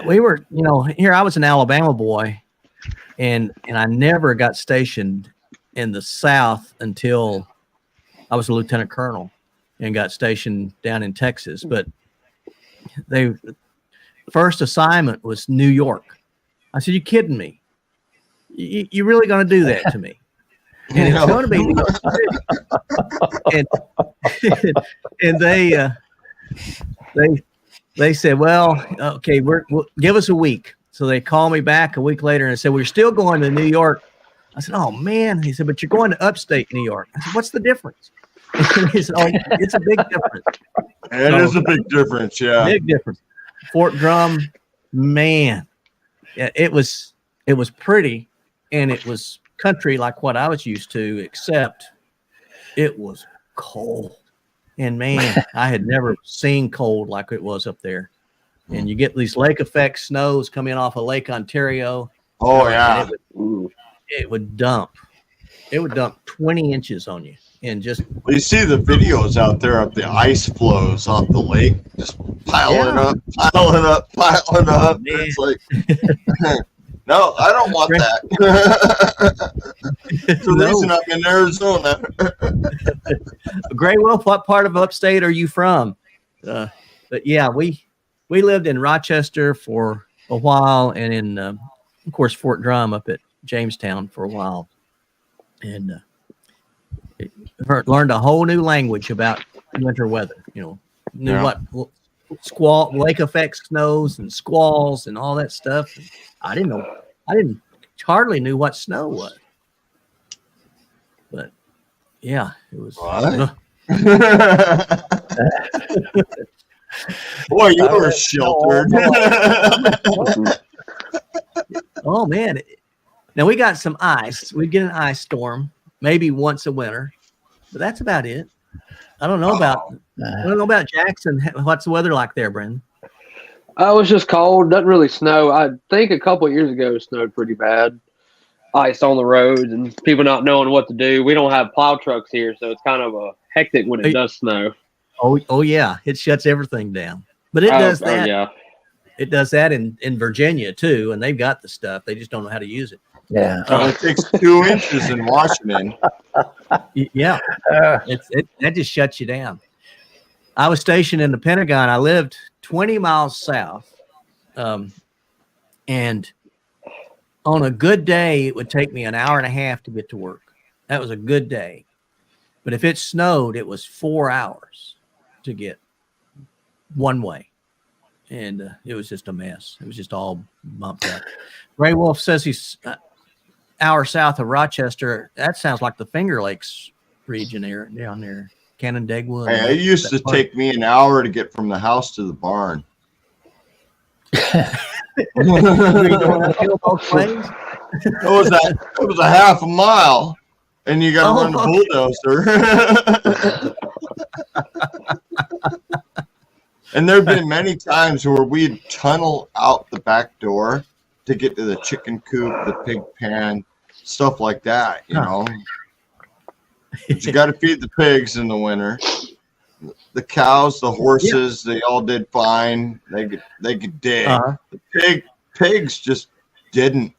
we were, here I was an Alabama boy, and I never got stationed in the South until I was a lieutenant colonel and got stationed down in Texas. But first assignment was New York. I said, "You kidding me? You really going to do that to me?" And it's going to be New York City. and they said, "Well, okay, we'll give us a week." So they called me back a week later and said, "We're still going to New York." I said, "Oh man," he said, "but you're going to upstate New York." I said, "What's the difference?" He said, "Oh, it's a big difference." It is a big difference, yeah. Big difference. Fort Drum, man, yeah, it was pretty, and it was country like what I was used to, except it was cold. And man, I had never seen cold like it was up there. And you get these lake effect snows coming off of Lake Ontario. Oh, and yeah. it would dump. It would dump 20 inches on you, and just You see the videos out there of the ice flows off the lake, just piling up. Man. It's like, no, I don't want that. It's the reason I'm in Arizona. Gray Wolf, what part of upstate are you from? But yeah, we lived in Rochester for a while, and in of course Fort Drum up at Jamestown for a while, and learned a whole new language about winter weather. Knew what lake effect snows and squalls and all that stuff. I didn't hardly knew what snow was, but yeah, it was. What? Boy, you were sheltered. Oh man! Now we got some ice. We get an ice storm maybe once a winter, but that's about it. I don't know about Jackson. What's the weather like there, Brendan? It was just cold. Doesn't really snow. I think a couple of years ago it snowed pretty bad. Ice on the roads and people not knowing what to do. We don't have plow trucks here, so it's kind of a hectic when it does snow. Oh yeah, it shuts everything down. But it does that. Yeah. It does that in Virginia too, and they've got the stuff. They just don't know how to use it. Yeah. It takes 2 inches in Washington. Yeah, that just shuts you down. I was stationed in the Pentagon. I lived 20 miles south, and on a good day, it would take me an hour and a half to get to work. That was a good day. But if it snowed, it was 4 hours to get one way. And it was just a mess. It was just all bumped up. Gray Wolf says he's an hour south of Rochester. That sounds like the Finger Lakes region there, down there, Canandaigua. Hey, it used to take me an hour to get from the house to the barn. Were you going uphill both ways? It was a half a mile, and you got to run the bulldozer. And there have been many times where we'd tunnel out the back door to get to the chicken coop, the pig pen, stuff like that, But you got to feed the pigs in the winter. The cows, the horses, they all did fine. They could dig. The pigs just didn't.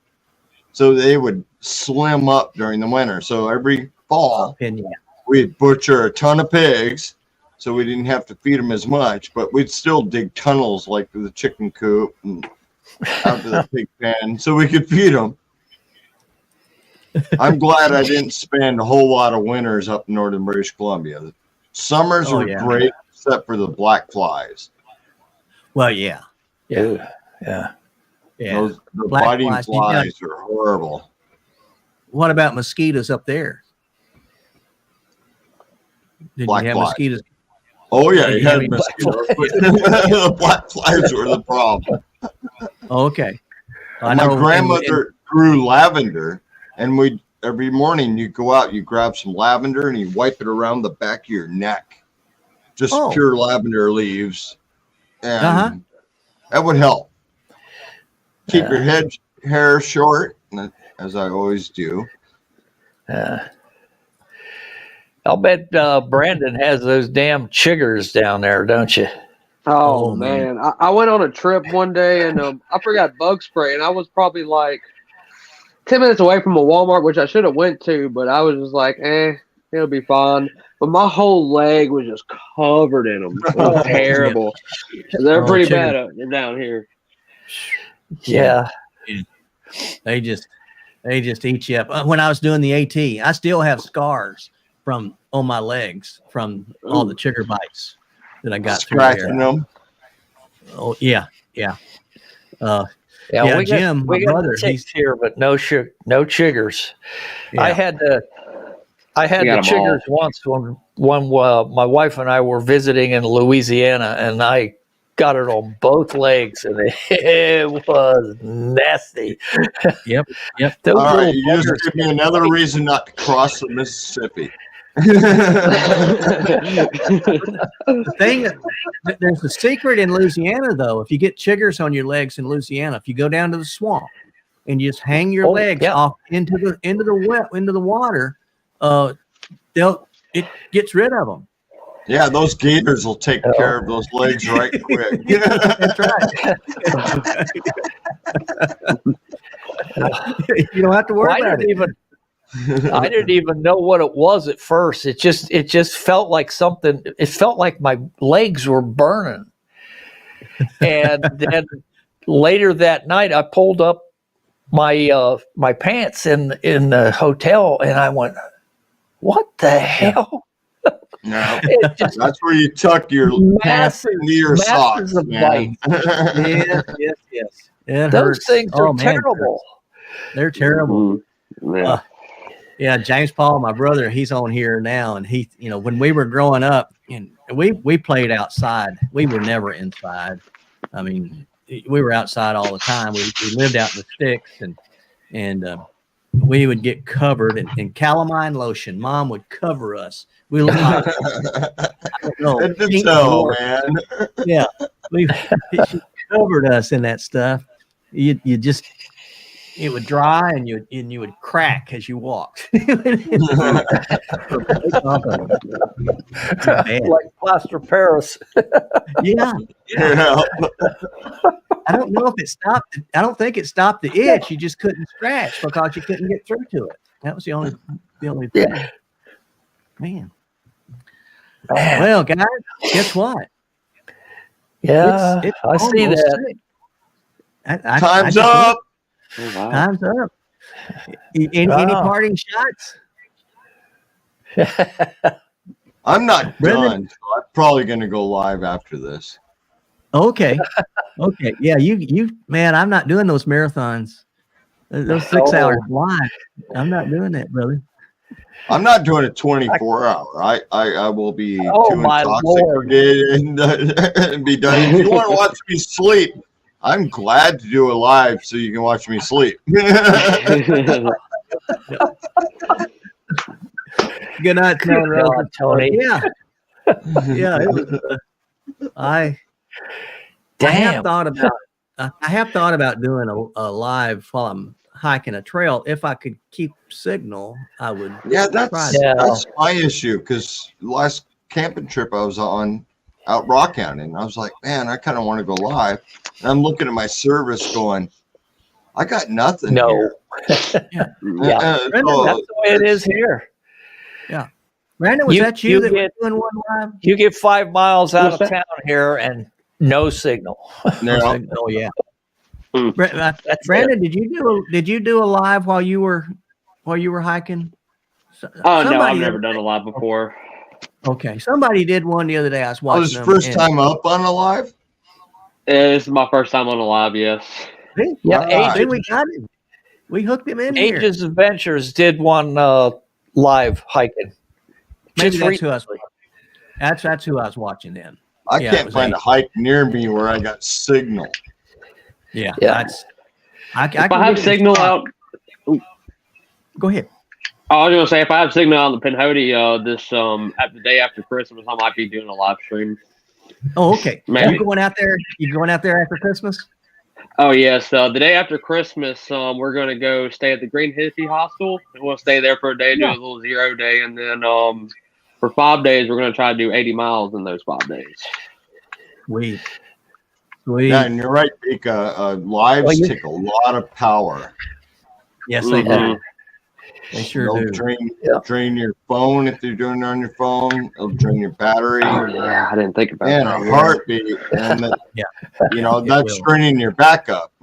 So they would slim up during the winter. So every fall, we'd butcher a ton of pigs, so we didn't have to feed them as much. But we'd still dig tunnels like the chicken coop and out to the pig pen, so we could feed them. I'm glad I didn't spend a whole lot of winters up in northern British Columbia. The summers were great, except for the black flies. Well, yeah. The biting flies are horrible. What about mosquitoes up there? Did Black you have flies. mosquitoes? Oh yeah, you had Yeah, mosquitoes. The black flies were the problem. Okay. I My know. grandmother grew lavender, and we every morning you go out, you grab some lavender, and you wipe it around the back of your neck, just Oh. pure lavender leaves, and Uh-huh. that would help keep your Yeah. hair short, as I always do. I'll bet Brandon has those damn chiggers down there, don't you? Oh, Oh, man. man. I went on a trip one day and I forgot bug spray, and I was probably like 10 minutes away from a Walmart, which I should have went to, but I was just like, it'll be fine. But my whole leg was just covered in them. It was terrible. They're Oh, pretty chicken. bad down here. Yeah. They just eat you up. When I was doing the AT, I still have scars on my legs from all the chigger bites that I got through Scratching there. them. Oh yeah. Yeah, Yeah, Jim, my we got brother, the ticks here, but no chiggers. Yeah. I had the You got 'em chiggers once when my wife and I were visiting in Louisiana, and I got it on both legs, and it was nasty. Yep. Those All right, little you just buggers give me can another bite. reason not to cross the Mississippi. The thing, there's a secret in Louisiana, though. If you get chiggers on your legs in Louisiana, if you go down to the swamp and you just hang your legs yeah. off into the water, it gets rid of them. Yeah, those gators will take care of those legs right quick. That's right. You don't have to worry about it. I didn't even know what it was at first. It just felt like something. It felt like my legs were burning. And then later that night, I pulled up my pants in the hotel, and I went, "What the hell?" No, It just that's where you tuck your massive, into your socks, of man. Yes. It Those hurts. things are man, terrible. They're terrible. Yeah. Yeah, James Paul, my brother, he's on here now, and he, when we were growing up, and we played outside. We were never inside. I mean, we were outside all the time. We lived out in the sticks, and we would get covered in calamine lotion. Mom would cover us. We looked like, I don't know, Head to pink toe, dwarfs. man. Yeah, she covered us in that stuff. You just. It would dry and you would crack as you walked. Like plaster Paris. Yeah. Yeah. I don't know if it stopped. I don't think it stopped the itch. You just couldn't scratch because you couldn't get through to it. That was the only thing. Yeah. Man. Well, guys, guess what? Yeah, It's I see almost that. sick. Time's up. Oh, wow. Time's up. Any Wow. parting shots? I'm not Brendan? done. So I'm probably going to go live after this. Okay. Yeah, you man, I'm not doing those marathons. Those 6 Oh. hours live. I'm not doing that, brother. I'm not doing a 24-hour. I will be Oh, too my intoxicated and be done. If you want to watch me sleep, I'm glad to do a live so you can watch me sleep. Good night, Tony. God, Tony. Yeah. It was, I Damn. I have thought about doing a live while I'm hiking a trail. If I could keep signal, I would. Yeah, try that's to. that's my issue because last camping trip I was on out Rock County, and I was like, man, I kind of want to go live. And I'm looking at my service going, I got nothing No. here. Yeah. So- That's the way it is here. Brandon, was You- that you you that get- was doing one live? You get 5 miles out What's of that? town here and no signal. no, Oh yeah. Hmm. That's Brandon, did you do a live while you were hiking? Oh, no, I've Somebody- never done a live before. Okay, somebody did one the other day. I was I watching. was them, first and- time up on a live. This is my first time on a live, yes. Yeah, Wow. See, we got him. We hooked him in here. Ages Adventures did one live hiking. Maybe Just that's who I was with. That's who I was watching then. I Yeah, it can't was find a hike near me where I got signal. Yeah, Yeah. that's. I If I have signal out, Go ahead. I was gonna say if I have signal out in the Pinhoti at the day after Christmas, I might be doing a live stream. Oh, okay. Maybe. You going out there? You going out there after Christmas? Oh yes, the day after Christmas, we're gonna go stay at the Green Hippie Hostel, and we'll stay there for a day, do a little 0 day, and then for 5 days we're gonna try to do 80 miles in those 5 days. Sweet. Yeah, and you're right, Pika. Lives take a lot of power. Yes, they do. Mhm. They sure They'll do. drain your phone if you're doing it on your phone. It'll drain your battery. Oh yeah, I didn't think about And that. a heartbeat. And that, It that's will. draining your backup.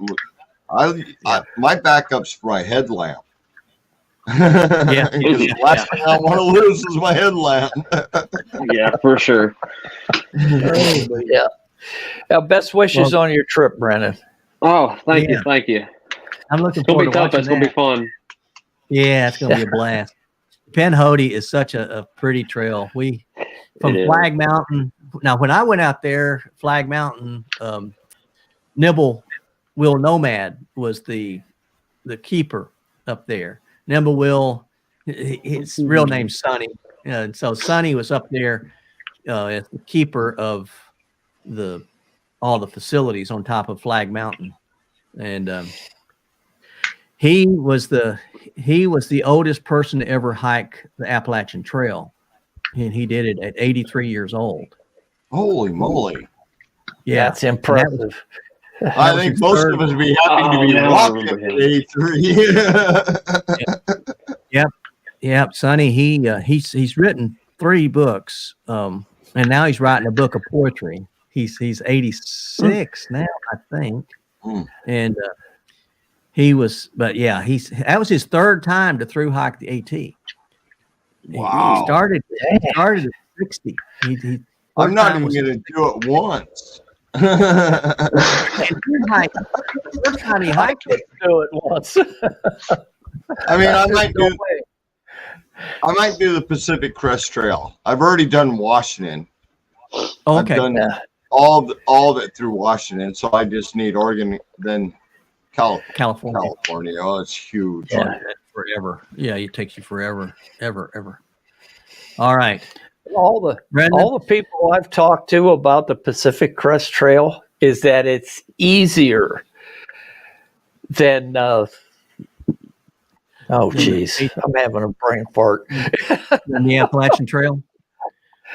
My backup's for my headlamp. Yeah. Because the last thing I want to lose is my headlamp. Yeah, for sure. Yeah. Best wishes on your trip, Brennan. Oh, thank Yeah. you, thank you. I'm looking It's gonna forward be to tough. watching It's gonna be that. fun. Yeah, it's going to be a blast. Penhoti is such a pretty trail. We from It is. Flag Mountain. Now, when I went out there, Flag Mountain, Nibble Will Nomad was the keeper up there. Nibble Will, his real name's Sonny. And so Sonny was up there as the keeper of all the facilities on top of Flag Mountain, and he was the oldest person to ever hike the Appalachian Trail, and he did it at 83 years old. Holy moly. Yeah, That's impressive. I think most of us would be happy to be now I walking remember at him. 83. yeah, Sonny. He's written 3 books, and now he's writing a book of poetry. He's 86 now, I think, and he was. But yeah, that was his 3rd time to through hike the AT. Wow. He started at 60. I'm not even going to do it once. First time he hiked it. Do it once. I mean, I might do the Pacific Crest Trail. I've already done Washington. Oh, I've okay. done all of it through Washington, so I just need Oregon, then California. Oh, it's huge. Yeah, forever. Yeah, it takes you forever, ever. All right. All the people I've talked to about the Pacific Crest Trail is that it's easier than I'm having a brain fart. And the Appalachian Trail.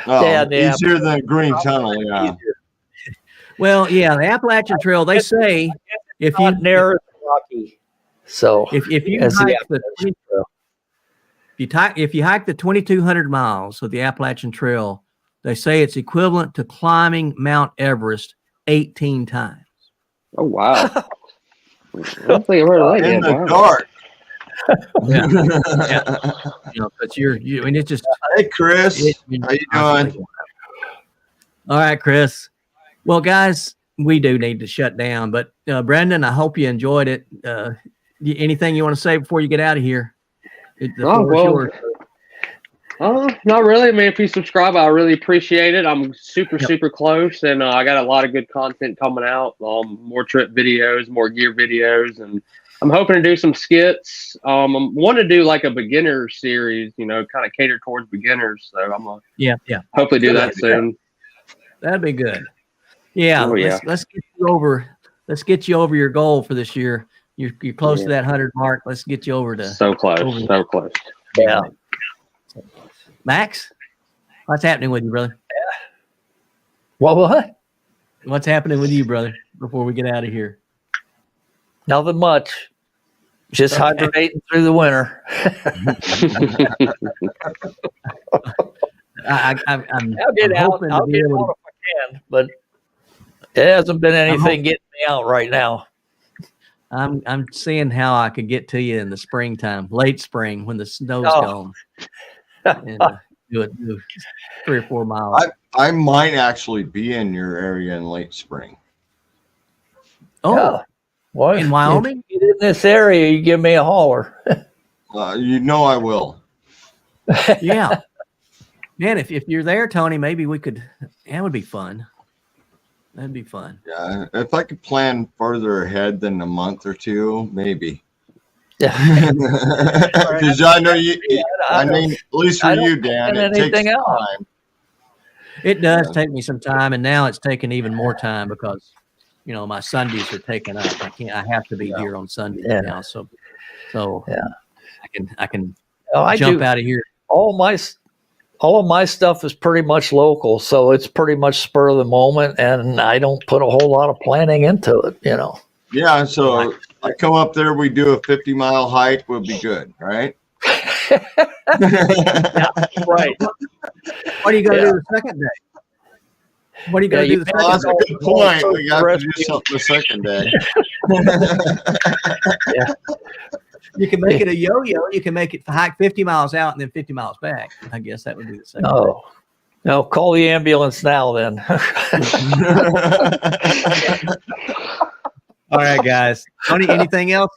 Oh, Yeah, easier than a Green Tunnel, yeah. Well, yeah, the Appalachian Trail. They say if you Not near as rocky. So if you as the hike Appalachian Trail. if you hike the 2,200 miles of the Appalachian Trail, they say it's equivalent to climbing Mount Everest 18 times. Oh wow! I don't think I've heard of that In yet. the Wow. dark. You know, but you. I mean, it's just. Hey, Chris. How you doing? All right, Chris. Well, guys, we do need to shut down. But Brendan, I hope you enjoyed it. Anything you want to say before you get out of here? The floor is yours. Not really. I mean, if you subscribe, I really appreciate it. I'm super close, and I got a lot of good content coming out. More trip videos, more gear videos, and I'm hoping to do some skits. I want to do like a beginner series, kind of cater towards beginners. So I'm gonna hopefully do that soon. That'd be good. Yeah, Oh, yeah. Let's get you over. Let's get you over your goal for this year. You're close to that 100 mark. Let's get you over to So close, so close. Yeah. Max. What's happening with you, brother? What? What's happening with you, brother? Before we get out of here. Nothing much. Just hibernating through the winter. I'm I'll get out. hoping to I'll be get able out if I can, but it hasn't been anything getting me out right now. I'm seeing how I could get to you in the springtime, late spring when the snow's gone, and do 3 or 4 miles. I might actually be in your area in late spring. Oh, well, in Wyoming? If you get in this area, you give me a holler. You know I will. Yeah. Man, if you're there, Tony, maybe we could. That would be fun. That'd be fun. Yeah, if I could plan further ahead than a month or two, maybe. Yeah. Because I know you. I mean, at least for you, Dan, it takes anything else. time. It does take me some time, and now it's taking even more time because, my Sundays are taken up. I have to be here on Sundays now. So Yeah. I can I jump do. out of here. All of my stuff is pretty much local, so it's pretty much spur of the moment, and I don't put a whole lot of planning into it. Yeah, so I come up there, we do a 50-mile hike, we'll be good, right? Right. What are you going to do the second day? What are you going to do the Well, second that's day? a good point. We got to do something the second day. You can make it a yo-yo. You can make it hike 50 miles out and then 50 miles back. I guess that would be the second day. No, call the ambulance now then. All right, guys. Tony, anything else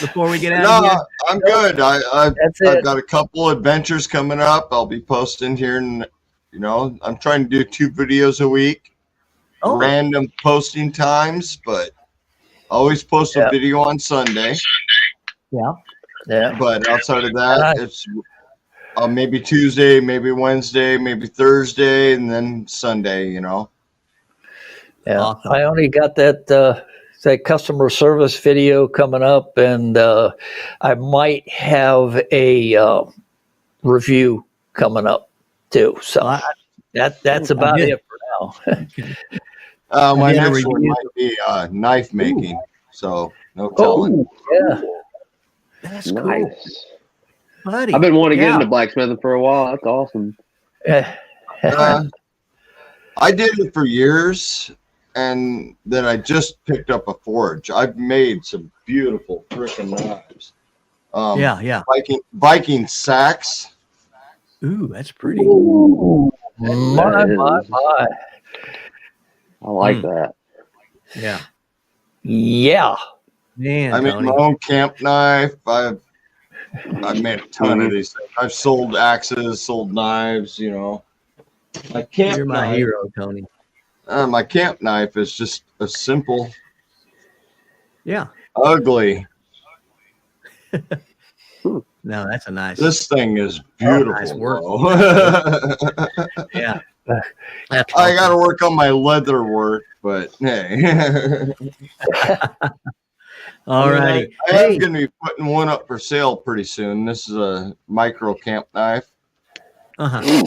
before we get out of here? No, I'm good. I've it. got a couple adventures coming up. I'll be posting here, and I'm trying to do 2 videos a week. Oh. Random posting times, but always post a video on Sunday. Yeah. Yeah. But outside of that, it's maybe Tuesday, maybe Wednesday, maybe Thursday, and then Sunday. Yeah. Awesome. I only got that customer service video coming up, and I might have a review coming up too. So that's about it for now. My I did a next one review. might be knife making. So no telling. Yeah. That's cool. Nice. Buddy. I've been wanting to get Yeah. into blacksmithing for a while. That's awesome. I did it for years, and then I just picked up a forge. I've made some beautiful freaking knives. Yeah. Viking sacks. Ooh, that's pretty. Ooh, my. I like that. Yeah. Yeah. Man, I made Tony. my own camp knife. I've made a ton of these things. I've sold axes, sold knives. My camp You're my knife. hero, Tony. My camp knife is just a simple, Yeah. ugly. No, that's a nice. This thing is beautiful. nice work. though. Yeah. That's I got to awesome. work on my leather work, but hey. All right. I am going to be putting one up for sale pretty soon. This is a micro camp knife. Uh-huh.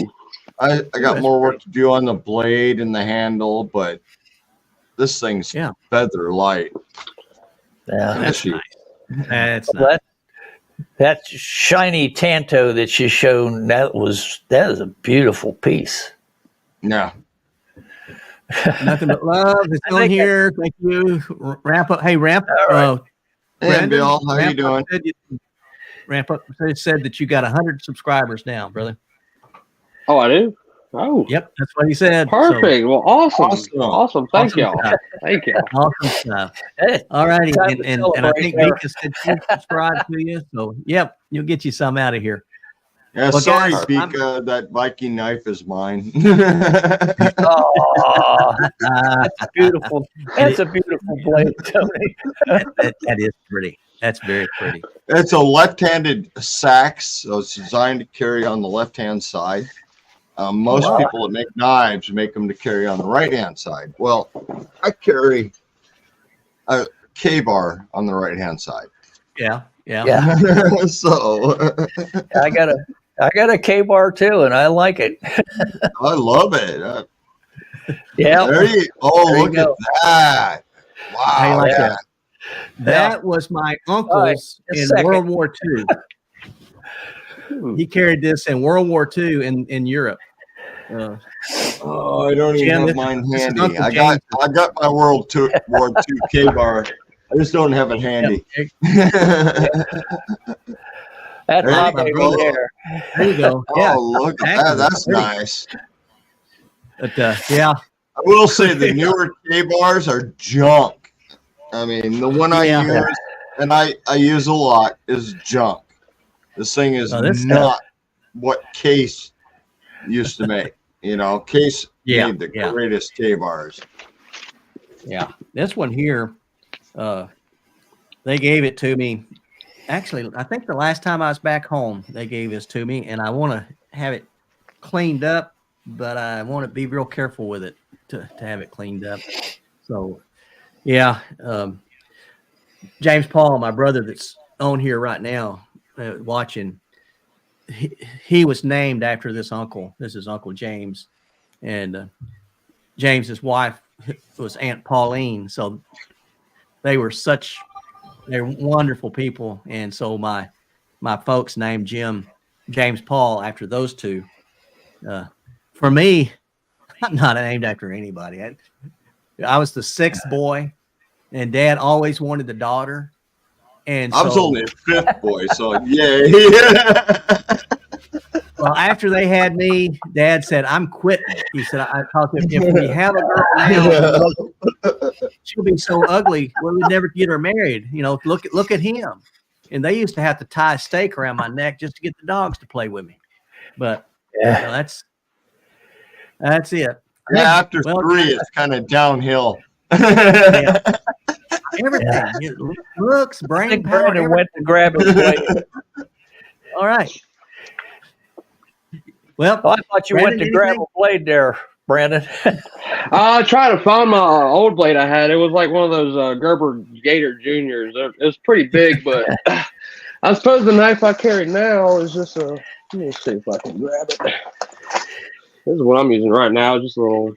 I got more work to do on the blade and the handle, but this thing's feather light. Yeah. That's Issue. nice. That's nice. That shiny Tanto that you showed, that is a beautiful piece. Yeah. Nothing but love. It's on here. Thank you. Ramp up. Hey, Ramp. All right. Hey, Brandon, Bill, how you Ramp doing? Up Ramp up said that you got 100 subscribers now, brother. Oh, I do? Oh, Yep, that's what he said. perfect. Well, awesome. Awesome. Awesome. Thank Awesome y'all. stuff. Thank you. Awesome stuff. Hey, All righty. Time to And I celebrate think there. Mika said she subscribed to you. So, yep, you'll get you some out of here. Yeah, Well, sorry, guys, Bika, that Viking knife is mine. oh, that's beautiful. That's a beautiful blade, Tony. That is pretty. That's very pretty. It's a left-handed sax, so it's designed to carry on the left-hand side. Most Wow. people that make knives make them to carry on the right-hand side. Well, I carry a K-bar on the right-hand side. Yeah. Yeah, So I got a K-bar too, and I like it. I love it. Yeah, There you. Oh, There you look go. at that! How you Wow. like yeah. that? That was my uncle's All right, just a in second. World War II. He carried this in World War II in Europe. Oh, I don't even Jim, have this- mine this is handy. Uncle I got my War II K-bar. I just don't have it handy. that There you hobby go. right there. There you go. Yeah. Oh, look at that. That's nice. But, yeah. I will say the newer K-bars are junk. I mean, the one I use, and I use a lot, is junk. This thing is Oh, this not what case used to make. You know, Case Yeah, made the yeah. greatest K-bars. Yeah, this one here, they gave it to me. Actually, I think the last time I was back home, they gave this to me, and I want to have it cleaned up, but I want to be real careful with it to have it cleaned up. So, yeah, James Paul, my brother that's on here right now watching, he was named after this uncle. This is Uncle James, and James's wife was Aunt Pauline. So they're wonderful people. And so my folks named James Paul after those two. For me, I'm not named after anybody. I was the sixth boy, and Dad always wanted the daughter. And I was so, only a fifth boy, so yay. well, after they had me, Dad said, "I'm quitting." He said, "I thought if we have a girl now, she'll be so ugly, we'd never get her married. You know, look at him." And they used to have to tie a stake around my neck just to get the dogs to play with me. But Yeah. you know, that's it. Yeah, after Well, 3, it's kind of downhill. Yeah. Everything, looks, I brain think power. Brandon went to grab his blade. All right. Well, Oh, I thought you went Brandon, to grab anything? a blade there, Brandon. I tried to find my old blade I had. It was like one of those Gerber Gator Juniors. It was pretty big, but I suppose the knife I carry now is just a. Let me see if I can grab it. This is what I'm using right now. Just a little.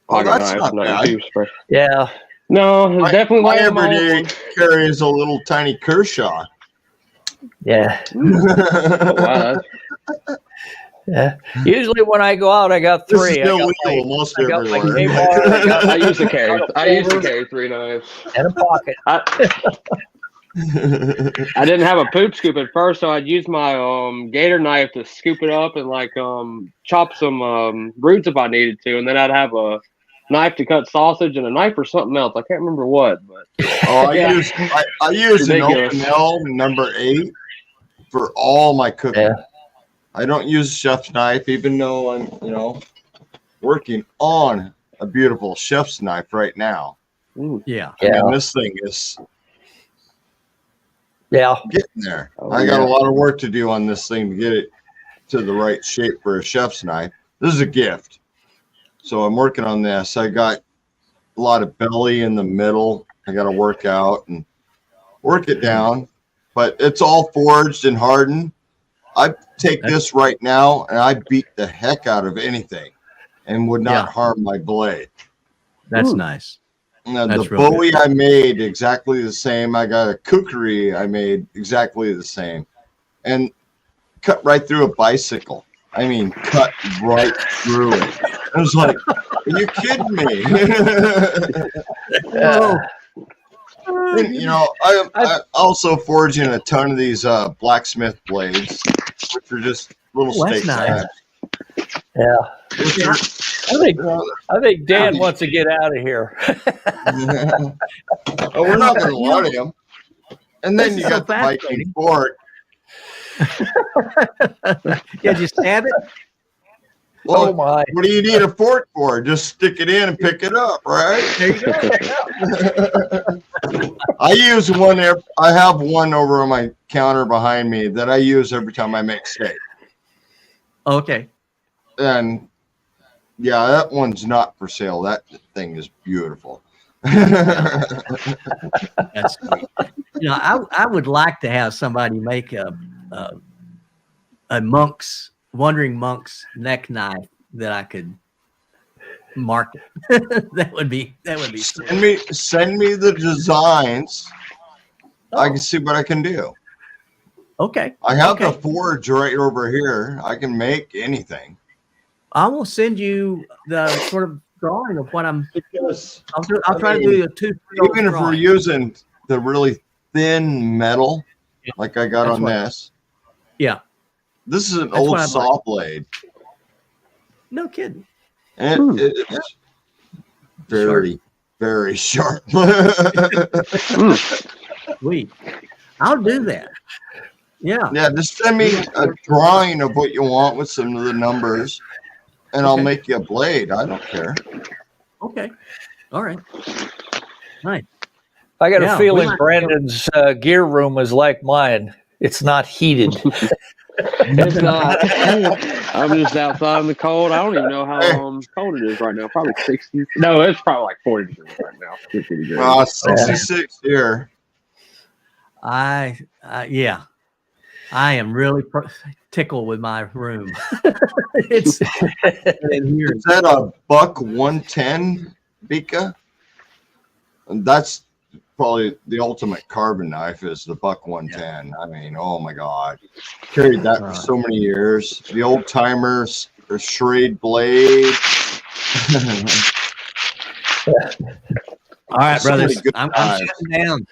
Oh, pocket that's knife, not nothing bad. too special. Yeah. No, it's definitely My laying my old everyday one. carries a little tiny Kershaw. Yeah. Oh, wow. Yeah. Usually when I go out, I got This is 3. I got illegal most I got my everywhere. K-bar, I got I used to carry. I used to carry 3 knives. and a pocket. I didn't have a poop scoop at first, so I'd use my gator knife to scoop it up and like chop some roots if I needed to, and then I'd have a knife to cut sausage and a knife for something else. I can't remember what, but Oh, I Yeah. use an Ridiculous. Opinel number 8 for all my cooking. Yeah. I don't use chef's knife, even though I'm, working on a beautiful chef's knife right now. yeah. Yeah. And this thing is Yeah. getting there. Oh, I got yeah. a lot of work to do on this thing to get it to the right shape for a chef's knife. This is a gift. So I'm working on this. I got a lot of belly in the middle. I got to work out and work it down, but it's all forged and hardened. I take this right now and I beat the heck out of anything and would not Yeah. harm my blade. That's Ooh. nice. Now, That's the real Bowie I made exactly the same. I got a kukri I made exactly the same, and cut right through a bicycle. I mean, cut right through it. I was like, "Are you kidding me?" Yeah. And, I'm also forging a ton of these blacksmith blades, which are just little Oh, that's steak nice. knives. Yeah. Which are, I think Dan wants to get out of here. oh, we're not going to let him. And then This you is so got the Viking fascinating. fork. Yeah, just stab it. Well, Oh my. what do you need a fork for? Just stick it in and pick it up, right? There you go. I use one. I have one over on my counter behind me that I use every time I make steak. Okay. And yeah, that one's not for sale. That thing is beautiful. That's sweet. I would like to have somebody make a wandering monk's neck knife that I could market. that would be sweet. Send me the designs. I can see what I can do. Okay. I have Okay. the forge right over here. I can make anything. I will send you the sort of drawing of what I'm. Because I'll try to do a 2 even if we're using the really thin metal, Yeah. like I got That's on what- this, Yeah. this is an That's old what I'd saw blade. No kidding. And it's very, very sharp. Sweet. I'll do that. Yeah. Yeah, just send me a drawing of what you want with some of the numbers, and I'll Okay. make you a blade. I don't care. Okay. All right. Nice. I got Yeah, a we feeling might- Brandon's gear room is like mine. It's not heated. It's not. I'm just outside in the cold. I don't even know how cold it is right now. Probably 60. No, it's probably like 40 degrees right now. 50 degrees. 66 here. Yeah, I am really tickled with my room. It's in here. Is that a buck 110, Bika? And that's probably the ultimate carbon knife is the buck 110. I mean, oh my God. Carried that for so many years. The old timers, the Schrade blade. All right, So many brothers. good I'm times. shutting down.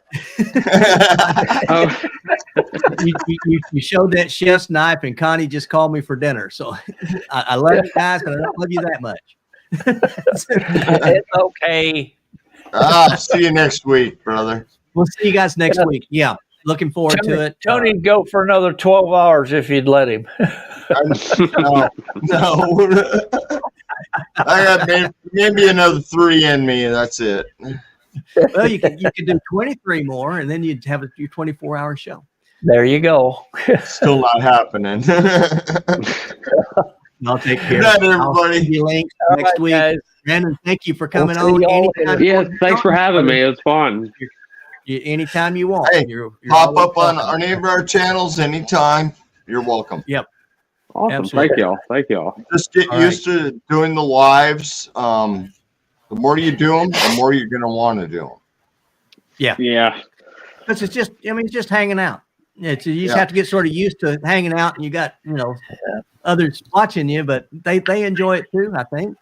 Oh, You showed that chef's knife, and Connie just called me for dinner. So I love you guys, but I don't love you that much. It's okay. See you next week, brother. We'll see you guys next week. Yeah, looking forward to it. Tony'd go for another 12 hours if you'd let him. No. I got maybe another 3 in me, and that's it. Well, you could do 23 more, and then you'd have your 24-hour show. There you go. Still not happening. I'll take care. Good night, I'll everybody. send you links All next right, week. guys. Brandon, thank you for coming We'll see on. y'all Anytime, yeah, thanks for having me. It's fun. anytime you want. Hey, You're Pop always up on welcome. any of our channels anytime. You're welcome. Awesome. Absolutely. Thank y'all. Thank y'all. Just get All used to doing the lives. The more you do them, the more you're going to want to do them. Yeah. Because it's just hanging out. You just Yeah. have to get sort of used to hanging out, and you got others watching you, but they enjoy it too, I think.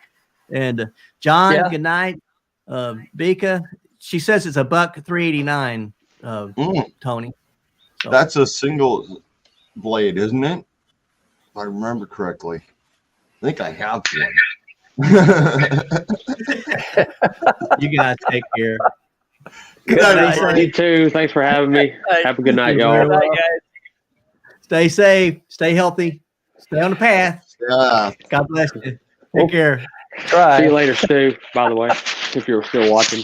And John, Yeah. good night. Bika, she says it's a buck 389. Tony, So- That's a single blade, isn't it? If I remember correctly. I think I have one. you guys take care. Good night, night. everybody. You too. Thanks for having me. Have a good night, You're y'all. very Bye, welcome. guys. Stay safe, stay healthy, stay on the path. Yeah. God bless you. Take care. Try. See you later, Stu, by the way, if you're still watching.